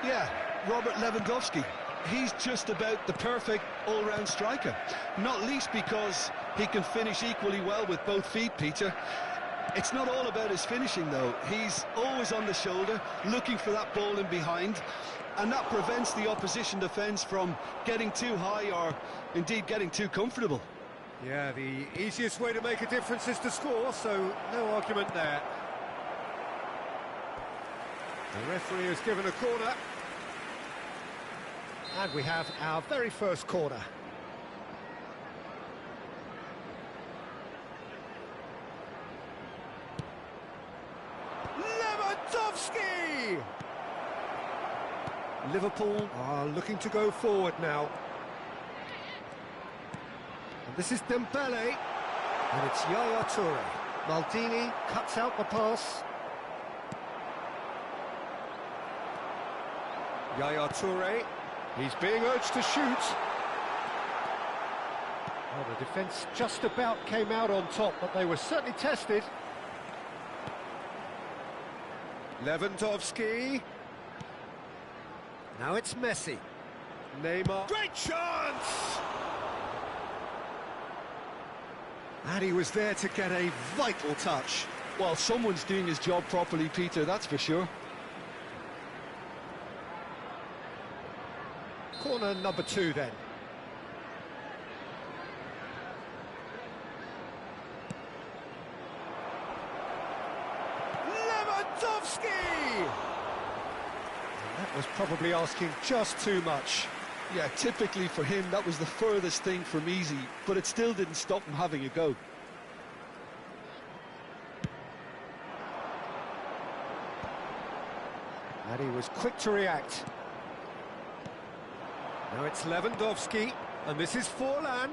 Yeah, Robert Lewandowski. He's just about the perfect all-round striker. Not least because he can finish equally well with both feet, Peter. It's not all about his finishing, though. He's always on the shoulder, looking for that ball in behind, and that prevents the opposition defence from getting too high or, indeed, getting too comfortable. Yeah, the easiest way to make a difference is to score, so no argument there. The referee has given a corner. And we have our very first corner. Lewandowski! Liverpool are looking to go forward now. And this is Dembele. And it's Yaya Toure. Maldini cuts out the pass. Yaya Toure. He's being urged to shoot. Well, the defence just about came out on top, but they were certainly tested. Lewandowski. Now it's Messi. Neymar. Great chance! And he was there to get a vital touch. Well, someone's doing his job properly, Peter, that's for sure. Corner number 2 then. Lewandowski! And that was probably asking just too much. Yeah, typically for him, that was the furthest thing from easy, but it still didn't stop him having a go. And he was quick to react. Now it's Lewandowski, and this is Forlan.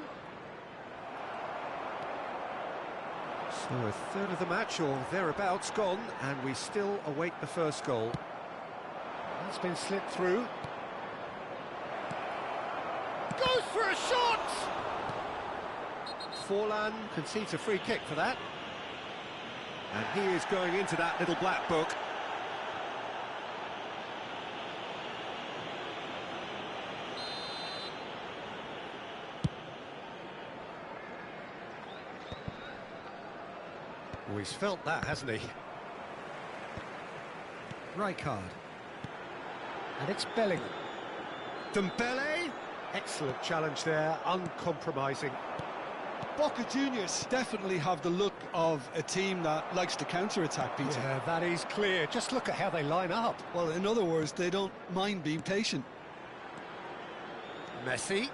So a third of the match, or thereabouts, gone, and we still await the first goal. That's been slipped through. Goes for a shot! Forlan concedes a free kick for that. And he is going into that little black book. Oh, he's felt that, hasn't he? Rijkaard. And it's Bellingham. Dembele. Excellent challenge there, uncompromising. Boca Juniors definitely have the look of a team that likes to counter-attack, Peter. Yeah, that is clear. Just look at how they line up. Well, in other words, they don't mind being patient. Messi.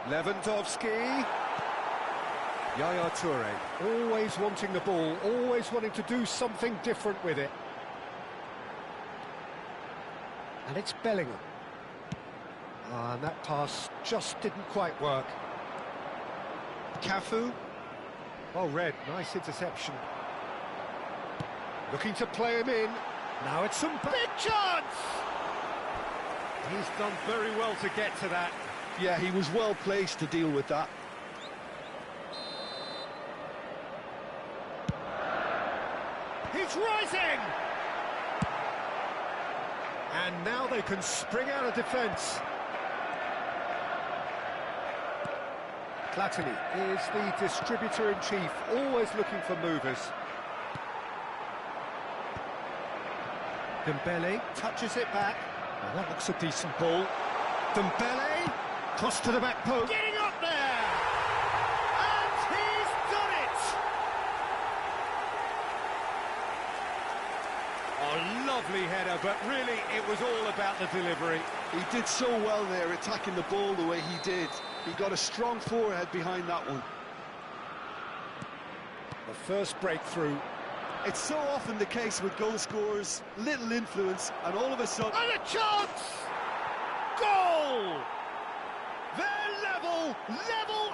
Lewandowski. Yaya Toure, always wanting the ball, always wanting to do something different with it. And it's Bellingham. And that pass just didn't quite work. Cafu. Well read, nice interception. Looking to play him in. Now it's some big chance! He's done very well to get to that. Yeah, he was well placed to deal with that. He's rising! And now they can spring out of defence. Platini is the distributor-in-chief, always looking for movers. Dembele touches it back. Well, that looks a decent ball. Dembele, cross to the back post. Getting up there! And he's done it! Oh, lovely header, but really it was all about the delivery. He did so well there, attacking the ball the way he did. He got a strong forehead behind that one. The first breakthrough. It's so often the case with goal scorers, little influence, and all of a sudden... And a chance! Goal! They're level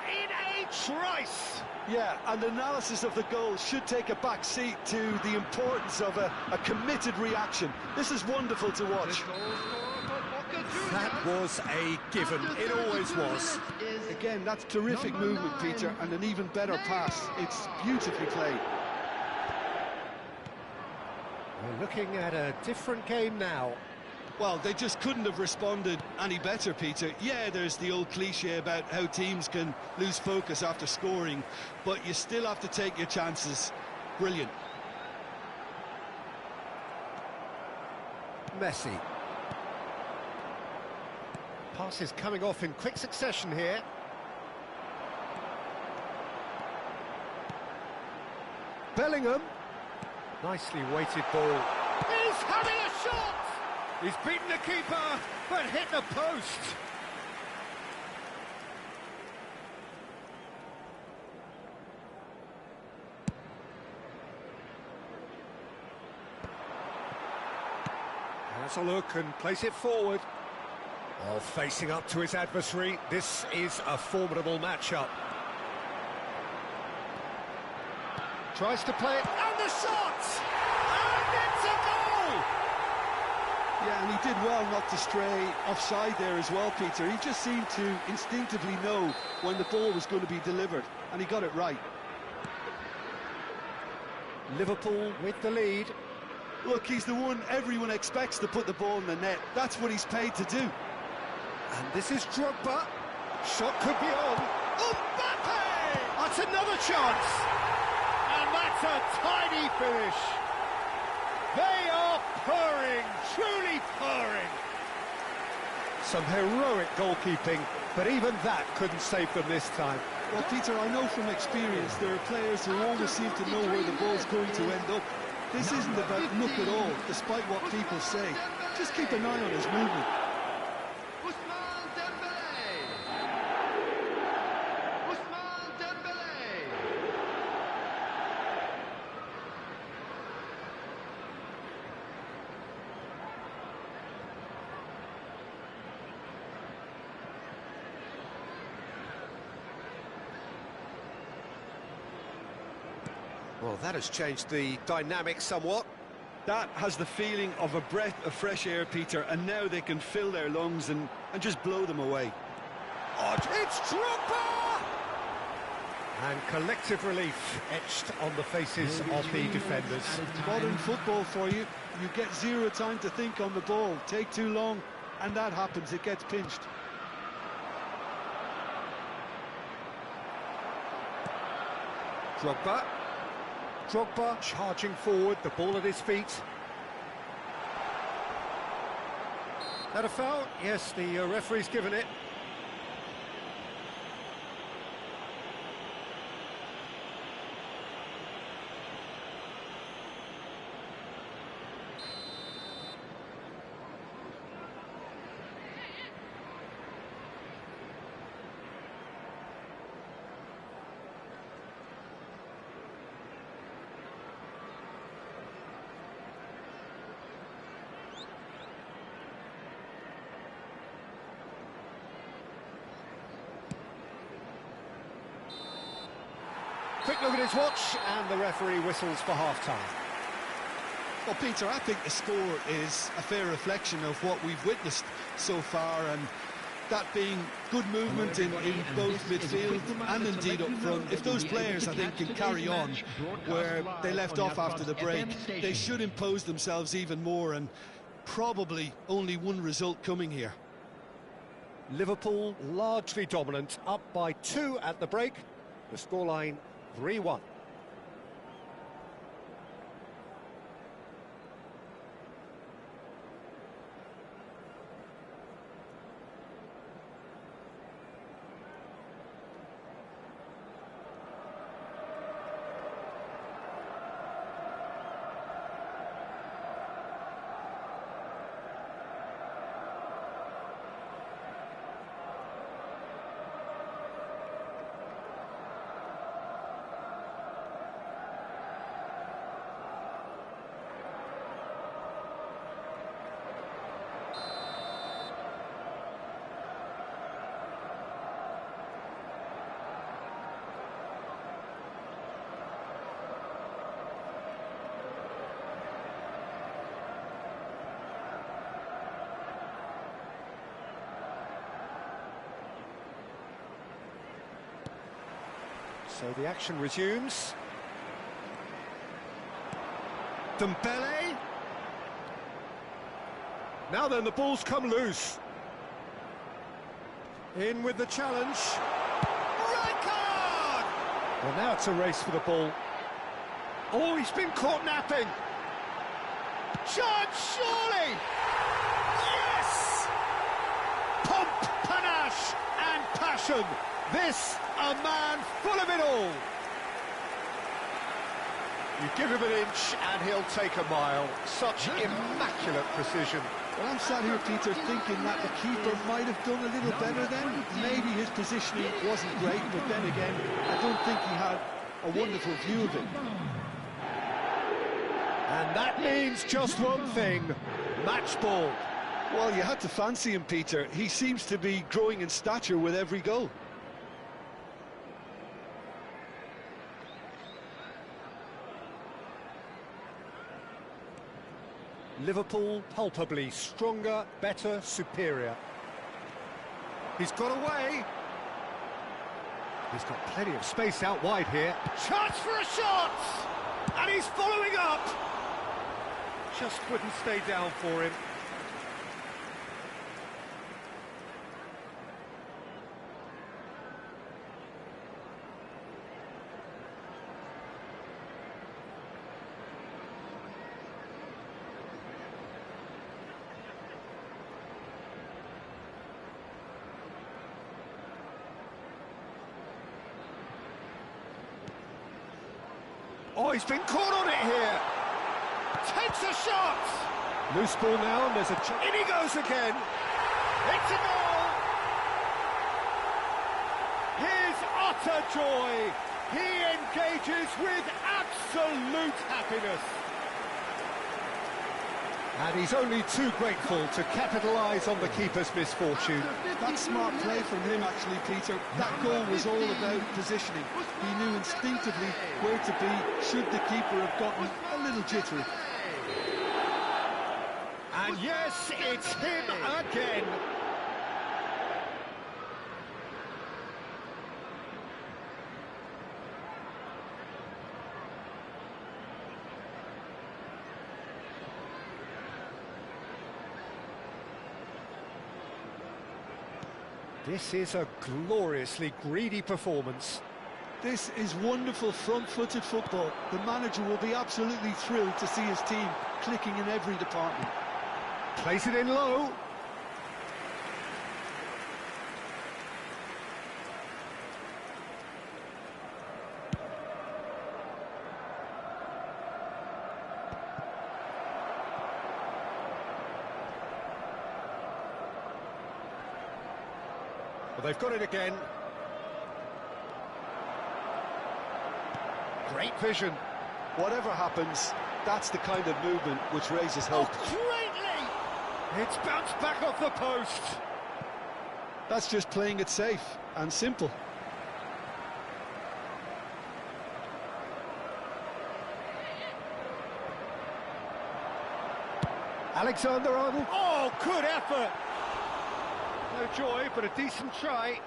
in a trice! Yeah, and analysis of the goal should take a back seat to the importance of a committed reaction. This is wonderful to watch. That was a given, it always was. Again, that's terrific movement, Peter, and an even better pass. It's beautifully played. We're looking at a different game now. Well, they just couldn't have responded any better, Peter. Yeah, there's the old cliche about how teams can lose focus after scoring, but you still have to take your chances. Brilliant. Messi. Passes coming off in quick succession here. Bellingham. Nicely weighted ball. He's having a shot! He's beaten the keeper, but hit the post. Has a look and place it forward. Well, facing up to his adversary, this is a formidable matchup. Tries to play it, and the shot! And it's a goal! Yeah, and he did well not to stray offside there as well, Peter. He just seemed to instinctively know when the ball was going to be delivered, and he got it right. Liverpool with the lead. Look, he's the one everyone expects to put the ball in the net. That's what he's paid to do. And this is Drogba. Shot could be on. Mbappe! That's another chance. And that's a tiny finish. They are purring, truly purring. Some heroic goalkeeping, but even that couldn't save them this time. Well, Peter, I know from experience there are players who always seem to know where the ball's going to end up. This isn't about luck at all, despite what people say. Just keep an eye on his movement. Well, that has changed the dynamic somewhat. That has the feeling of a breath of fresh air, Peter, and now they can fill their lungs and just blow them away. Oh, it's Drogba! And collective relief etched on the faces of the defenders. Modern football for you. You get zero time to think on the ball. Take too long, and that happens. It gets pinched. Drogba charging forward, the ball at his feet. That a foul? Yes, the referee's given it. Quick look at his watch, and the referee whistles for half-time. Well, Peter, I think the score is a fair reflection of what we've witnessed so far, and that being good movement in both midfield and indeed up front. If those players, I think, can carry on where they left off after the break, they should impose themselves even more, and probably only one result coming here. Liverpool largely dominant, up by 2 at the break. The scoreline 3-1. So the action resumes. Dembele. Now then, the ball's come loose. In with the challenge. Right card! Well, now it's a race for the ball. Oh, he's been caught napping. Chance, surely! Yes! Pomp, panache and passion. This, a man full of it all. You give him an inch and he'll take a mile. Such immaculate precision. Well, I'm sat here, Peter, thinking that the keeper might have done a little better then. Maybe his positioning wasn't great, but then again, I don't think he had a wonderful view of it. And that means just one thing, match ball. Well, you had to fancy him, Peter. He seems to be growing in stature with every goal. Liverpool palpably stronger, better, superior. He's got away. He's got plenty of space out wide here. Chance for a shot! And he's following up! Just couldn't stay down for him. Oh, he's been caught on it here. Takes a shot. Loose ball now, and there's a chance. In he goes again. It's a goal. His utter joy. He engages with absolute happiness. And he's only too grateful to capitalise on the keeper's misfortune. That's smart play from him, actually, Peter. That goal was all about positioning. He knew instinctively where to be should the keeper have gotten a little jittery. And yes, it's him again. This is a gloriously greedy performance. This is wonderful front-footed football. The manager will be absolutely thrilled to see his team clicking in every department. Plays it in low. Well, they've got it again. Great vision. Whatever happens, that's the kind of movement which raises hope. Oh, greatly! It's bounced back off the post. That's just playing it safe and simple. Alexander-Arnold. Oh, good effort! No joy, but a decent try.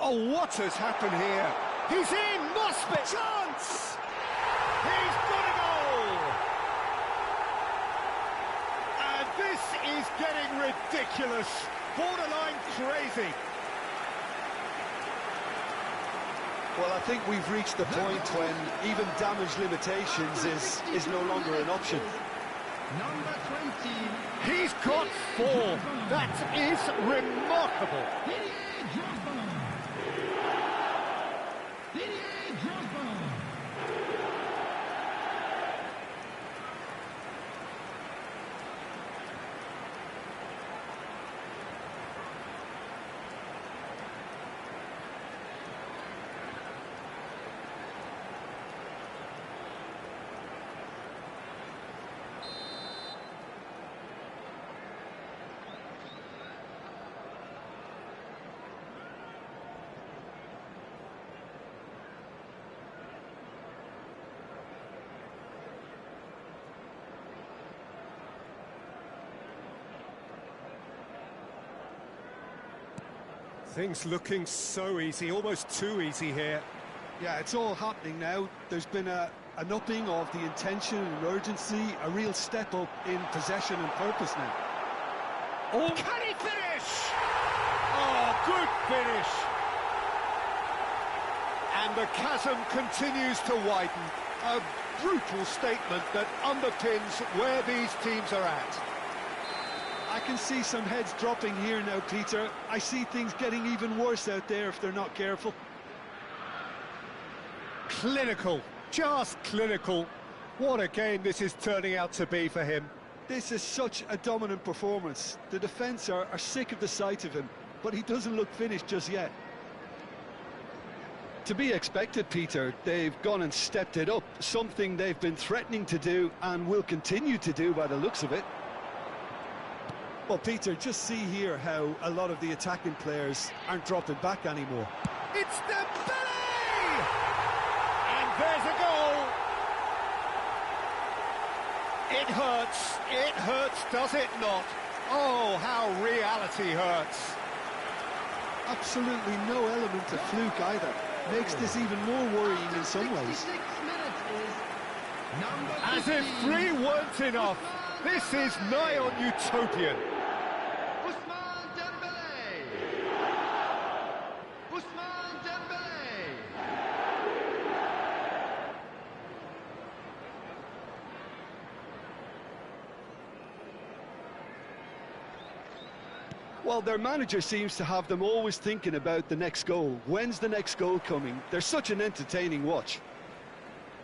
Oh, what has happened here? He's in, must be! Chance! He's got a goal! And this is getting ridiculous, borderline crazy. Well, I think we've reached the point when even damage limitations is no longer an option. Number 20. He's got 4. That is remarkable. Things looking so easy, almost too easy here. Yeah, it's all happening now. There's been an upping of the intention and urgency, a real step up in possession and purpose now. Oh, can he finish? Oh, good finish. And the chasm continues to widen. A brutal statement that underpins where these teams are at. I can see some heads dropping here now, Peter. I see things getting even worse out there if they're not careful. Clinical, just clinical. What a game this is turning out to be for him. This is such a dominant performance. The defence are sick of the sight of him, but he doesn't look finished just yet. To be expected, Peter. They've gone and stepped it up, something they've been threatening to do and will continue to do by the looks of it. Well, Peter, just see here how a lot of the attacking players aren't dropping back anymore. It's Dembele! And there's a goal! It hurts, does it not? Oh, how reality hurts. Absolutely no element of fluke either. Makes this even more worrying in some ways. As if 3 weren't enough, this is nigh on utopian. Well, their manager seems to have them always thinking about the next goal. When's the next goal coming? They're such an entertaining watch.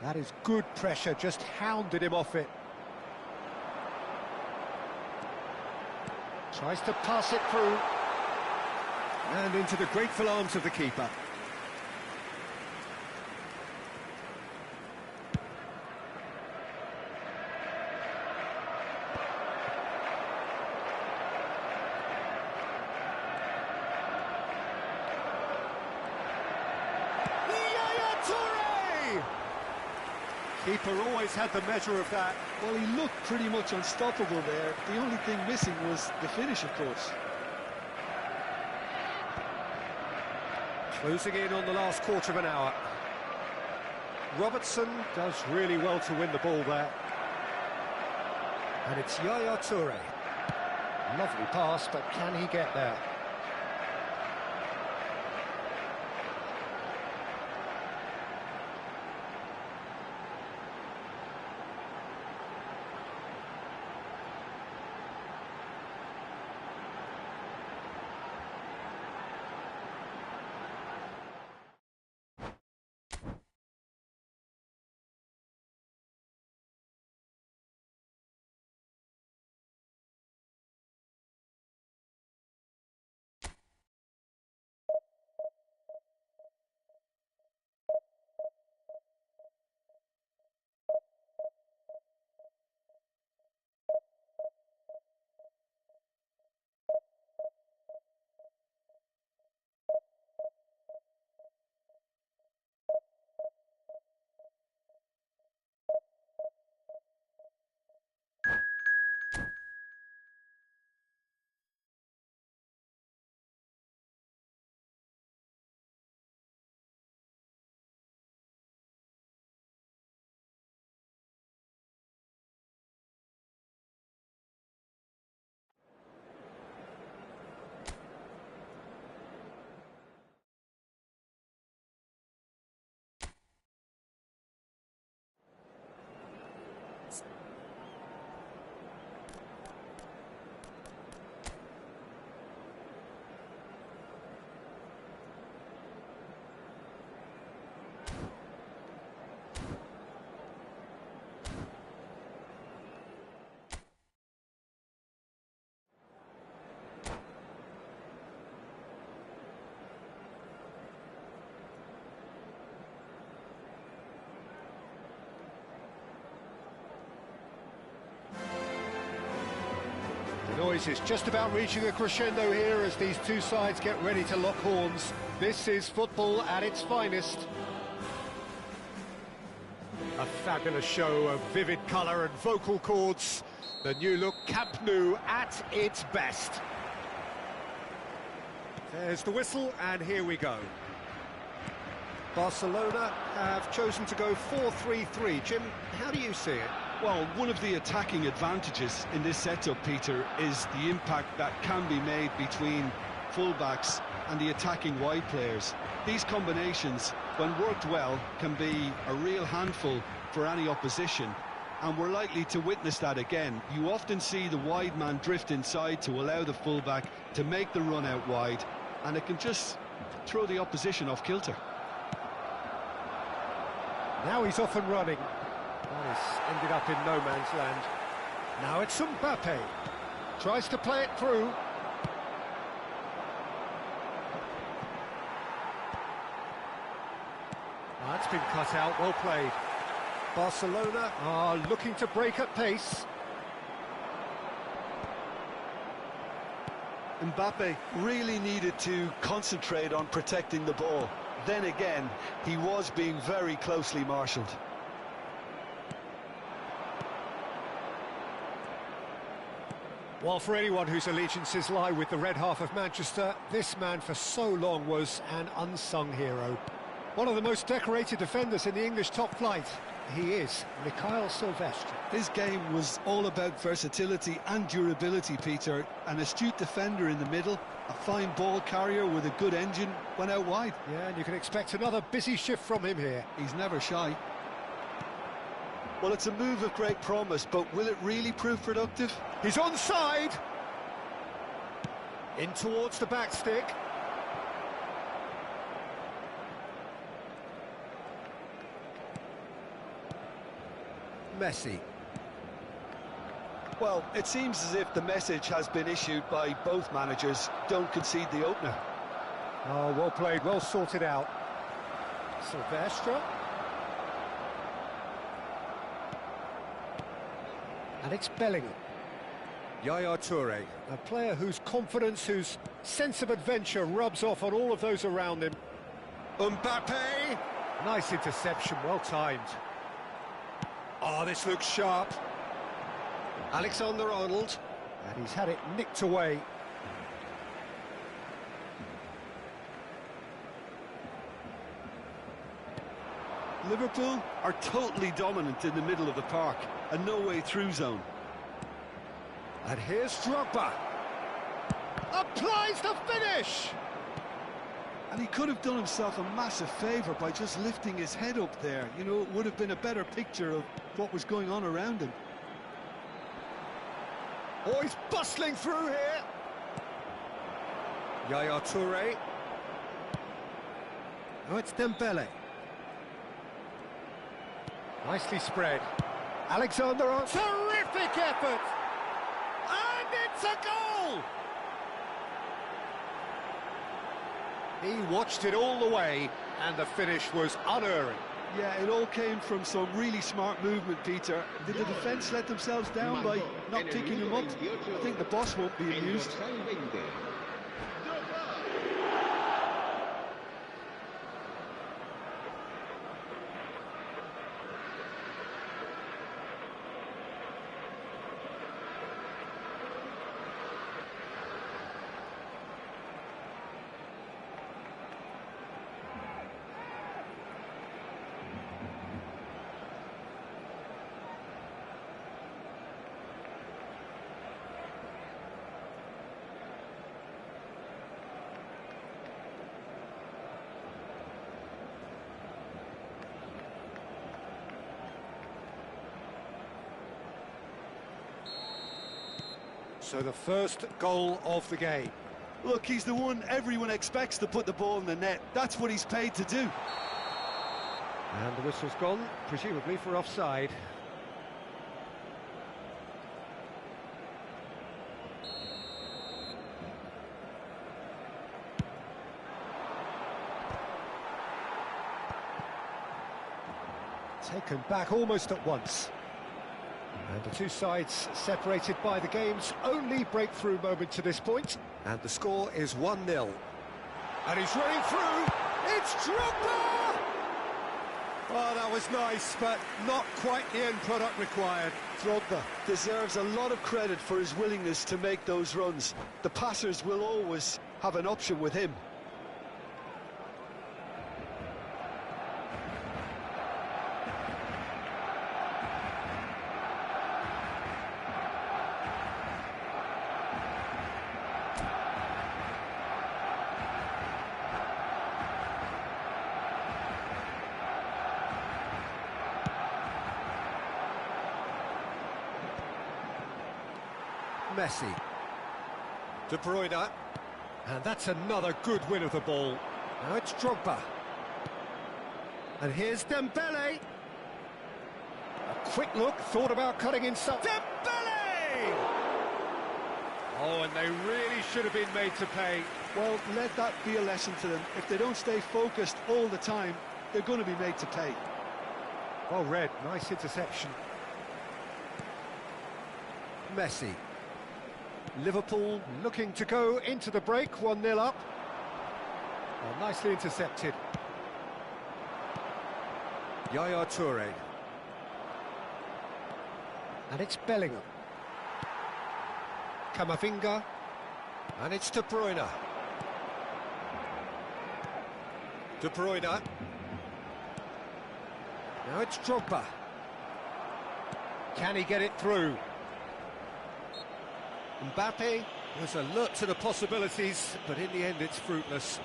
That is good pressure, just hounded him off it. Tries to pass it through. And into the grateful arms of the keeper. Keeper always had the measure of that. Well, he looked pretty much unstoppable there. The only thing missing was the finish, of course. Closing in on the last quarter of an hour. Robertson does really well to win the ball there. And it's Yaya Toure. Lovely pass, but can he get there? The noise is just about reaching a crescendo here as these two sides get ready to lock horns. This is football at its finest. A fabulous show of vivid colour and vocal cords. The new look Camp Nou at its best. There's the whistle, and here we go. Barcelona have chosen to go 4-3-3. Jim, how do you see it? Well, one of the attacking advantages in this setup, Peter, is the impact that can be made between fullbacks and the attacking wide players. These combinations, when worked well, can be a real handful for any opposition, and we're likely to witness that again. You often see the wide man drift inside to allow the fullback to make the run out wide, and it can just throw the opposition off kilter. Now he's off and running. Well, he's ended up in no man's land. Now it's Mbappe. Tries to play it through. That's been cut out, well played. Barcelona are looking to break at pace. Mbappe really needed to concentrate on protecting the ball. Then again, he was being very closely marshalled. Well, for anyone whose allegiances lie with the red half of Manchester, this man for so long was an unsung hero. One of the most decorated defenders in the English top flight. He is Mikhail Silvestre. His game was all about versatility and durability, Peter. An astute defender in the middle, a fine ball carrier with a good engine, went out wide. Yeah, and you can expect another busy shift from him here. He's never shy. Well, it's a move of great promise, but will it really prove productive? He's onside! In towards the back stick. Messi. Well, it seems as if the message has been issued by both managers. Don't concede the opener. Oh, well played, well sorted out. Silvestre. And it's Bellingham. Yaya Toure, a player whose confidence, whose sense of adventure rubs off on all of those around him. Mbappe! Nice interception, well timed. Oh, this looks sharp. Alexander-Arnold, and he's had it nicked away. Liverpool are totally dominant in the middle of the park, a no-way through zone. And here's Drogba. Applies the finish! And he could have done himself a massive favour by just lifting his head up there. You know, it would have been a better picture of what was going on around him. Oh, he's bustling through here. Yaya Toure. Oh, it's Dembele. Nicely spread. Alexander-Arnold. Terrific effort! And it's a goal! He watched it all the way, and the finish was unerring. Yeah, it all came from some really smart movement, Peter. Did the defence let themselves down by not picking him up? I think the boss won't be amused. So the first goal of the game. Look, he's the one everyone expects to put the ball in the net. That's what he's paid to do. And the whistle's gone, presumably for offside. Taken back almost at once. And the two sides separated by the game's only breakthrough moment to this point. And the score is 1-0. And he's running through. It's Drogba! Oh, that was nice, but not quite the end product required. Drogba deserves a lot of credit for his willingness to make those runs. The passers will always have an option with him. Messi. De Bruyne. And that's another good win of the ball. Now it's Drogba. And here's Dembele. A quick look, thought about cutting inside. Dembele! Oh, and they really should have been made to pay. Well, let that be a lesson to them. If they don't stay focused all the time, they're going to be made to pay. Well read, nice interception. Messi. Liverpool looking to go into the break, 1-0 up. Well, nicely intercepted. Yaya Toure. And it's Bellingham. Camavinga. And it's De Bruyne. De Bruyne. Now it's Drogba. Can he get it through? Mbappe was alert to the possibilities, but in the end it's fruitless.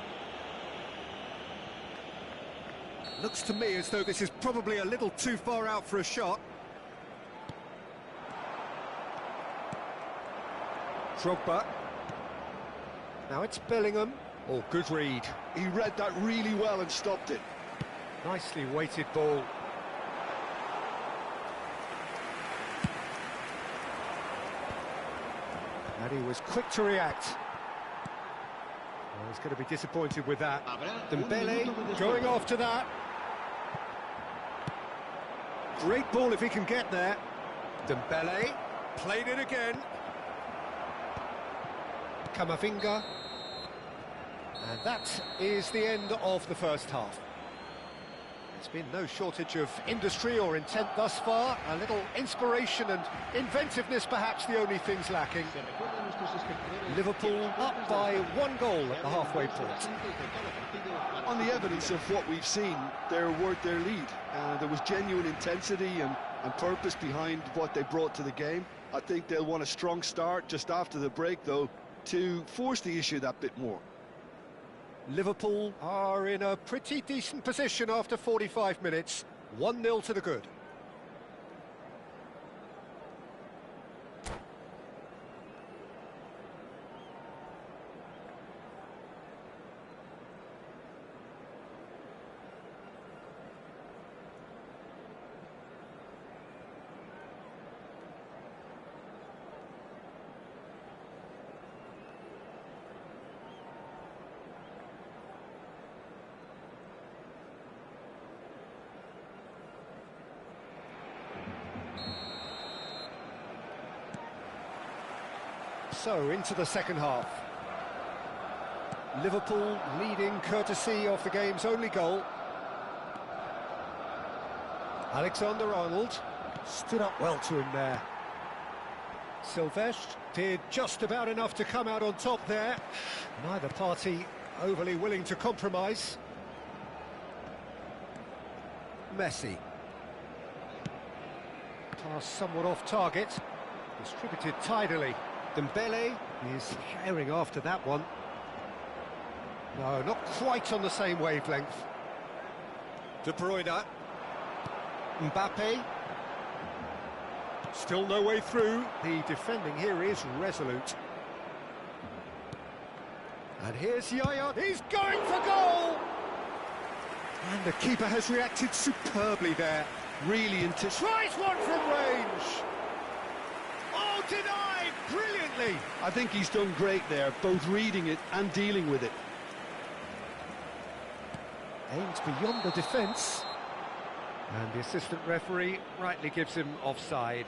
Looks to me as though this is probably a little too far out for a shot. Drogba. Now it's Bellingham. Oh, good read. He read that really well and stopped it. Nicely weighted ball. And he was quick to react. Well, he's going to be disappointed with that. Dembele going after that. Great ball if he can get there. Dembele played it again. Camavinga. And that is the end of the first half. There's been no shortage of industry or intent thus far. A little inspiration and inventiveness, perhaps the only things lacking. Liverpool up by 1 goal at the halfway point. On the evidence of what we've seen, they're worth their lead. There was genuine intensity and purpose behind what they brought to the game. I think they'll want a strong start just after the break, though, to force the issue that bit more. Liverpool are in a pretty decent position after 45 minutes. 1-0 to the good. So, into the second half. Liverpool leading courtesy of the game's only goal. Alexander-Arnold stood up well to him there. Silvestre did just about enough to come out on top there. Neither party overly willing to compromise. Messi. Pass somewhat off target. Distributed tidily. Dembele is herring after that one. No, not quite on the same wavelength. De Bruyne. Mbappe. Still no way through. The defending here is resolute. And here's Yaya. He's going for goal! And the keeper has reacted superbly there. Really Tries one from range. Oh, denied brilliantly. I think he's done great there, both reading it and dealing with it. Aims beyond the defence. And the assistant referee rightly gives him offside.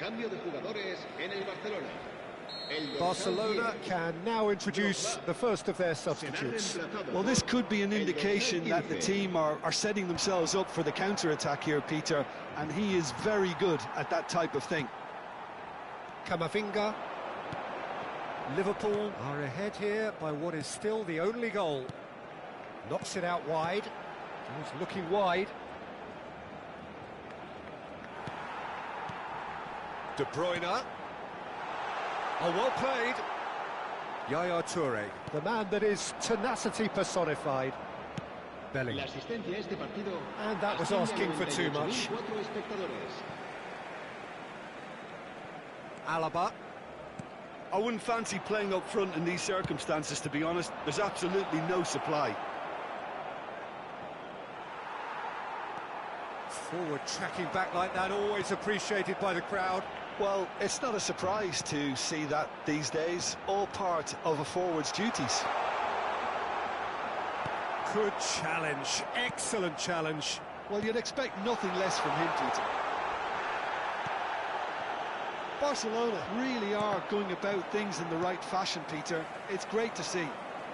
Cambio de jugadores en el Barcelona. Barcelona can now introduce the first of their substitutes. Well, this could be an indication that the team are setting themselves up for the counter-attack here, Peter, and he is very good at that type of thing. Camavinga. Liverpool are ahead here by what is still the only goal. Knocks it out wide. He's looking wide. De Bruyne. Oh, well played. Yaya Toure, the man that is tenacity personified. Bellingham. And that was asking for too much. Alaba. I wouldn't fancy playing up front in these circumstances, to be honest. There's absolutely no supply. Forward tracking back like that, always appreciated by the crowd. Well, it's not a surprise to see that these days, all part of a forward's duties. Good challenge, excellent challenge. Well, you'd expect nothing less from him, Peter. Barcelona really are going about things in the right fashion, Peter. It's great to see.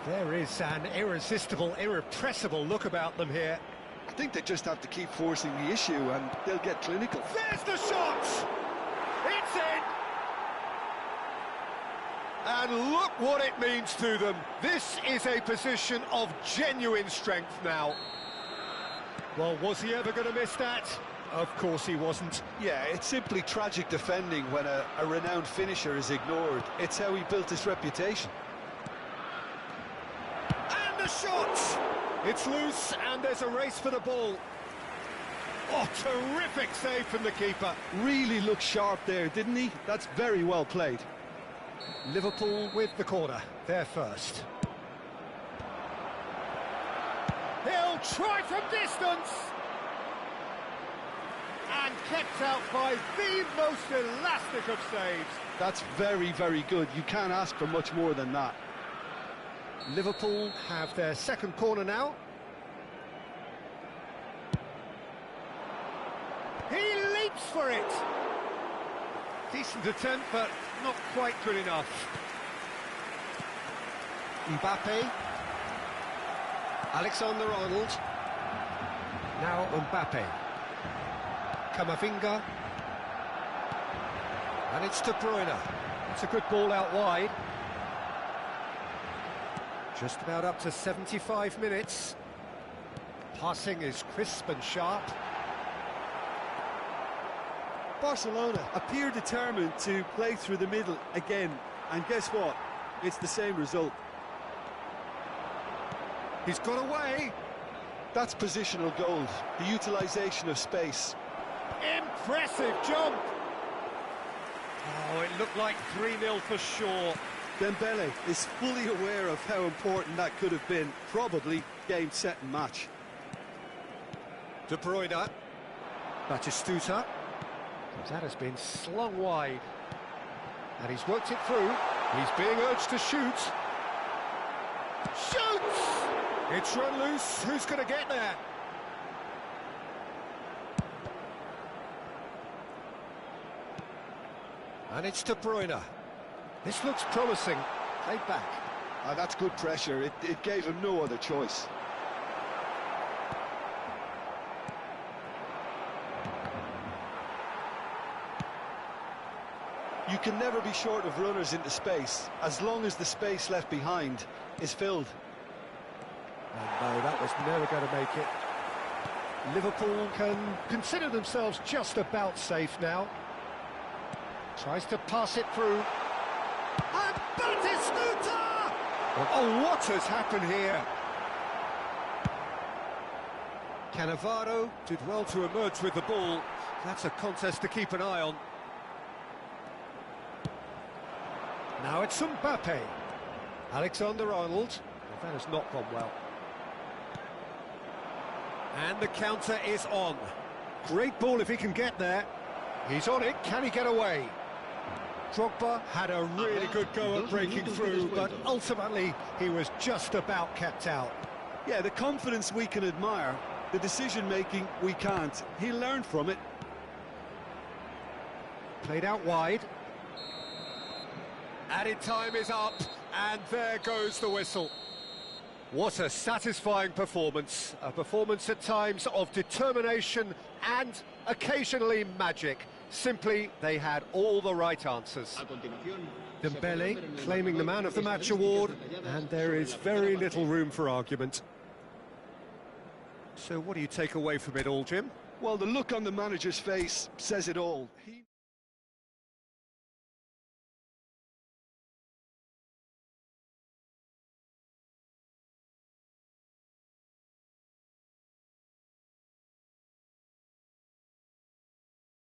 There is an irresistible, irrepressible look about them here. I think they just have to keep forcing the issue and they'll get clinical. There's the shot! It's in! And look what it means to them. This is a position of genuine strength now. Well, was he ever going to miss that? Of course he wasn't. Yeah, it's simply tragic defending when a renowned finisher is ignored. It's how he built his reputation. And the shot! It's loose and there's a race for the ball. Oh, terrific save from the keeper. Really looked sharp there, didn't he? That's very well played. Liverpool with the corner, they're first. He'll try from distance. And kept out by the most elastic of saves. That's very, very good. You can't ask for much more than that. Liverpool have their second corner now. He leaps for it. Decent attempt, but not quite good enough. Mbappe. Alexander-Arnold. Now Mbappe. Camavinga. And it's De Bruyne. It's a good ball out wide. Just about up to 75 minutes. Passing is crisp and sharp. Barcelona appear determined to play through the middle again. And guess what? It's the same result. He's got away. That's positional gold, the utilisation of space. Impressive jump. Oh, it looked like 3-0 for sure. Dembele is fully aware of how important that could have been. Probably game, set and match. De Bruyne. Batistuta. That has been slung wide. And he's worked it through. He's being urged to shoot. Shoots! It's run loose. Who's going to get there? And it's De Bruyne. This looks promising. Played back. That's good pressure. It gave him no other choice. You can never be short of runners into space, as long as the space left behind is filled. And no, that was never going to make it. Liverpool can consider themselves just about safe now. Tries to pass it through. And Batistuta! Oh, what has happened here? Cannavaro did well to emerge with the ball. That's a contest to keep an eye on. Now it's Mbappe. Alexander-Arnold. Well, that has not gone well. And the counter is on. Great ball if he can get there. He's on it. Can he get away? Drogba had a really good go at breaking through, but ultimately he was just about kept out. Yeah, the confidence we can admire, the decision-making we can't. He'll learn from it. Played out wide. Added time is up, and there goes the whistle. What a satisfying performance. A performance at times of determination and occasionally magic. Simply, they had all the right answers. Dembele claiming the Man of the Match award, and there is very little room for argument. So what do you take away from it all, Jim? Well, the look on the manager's face says it all.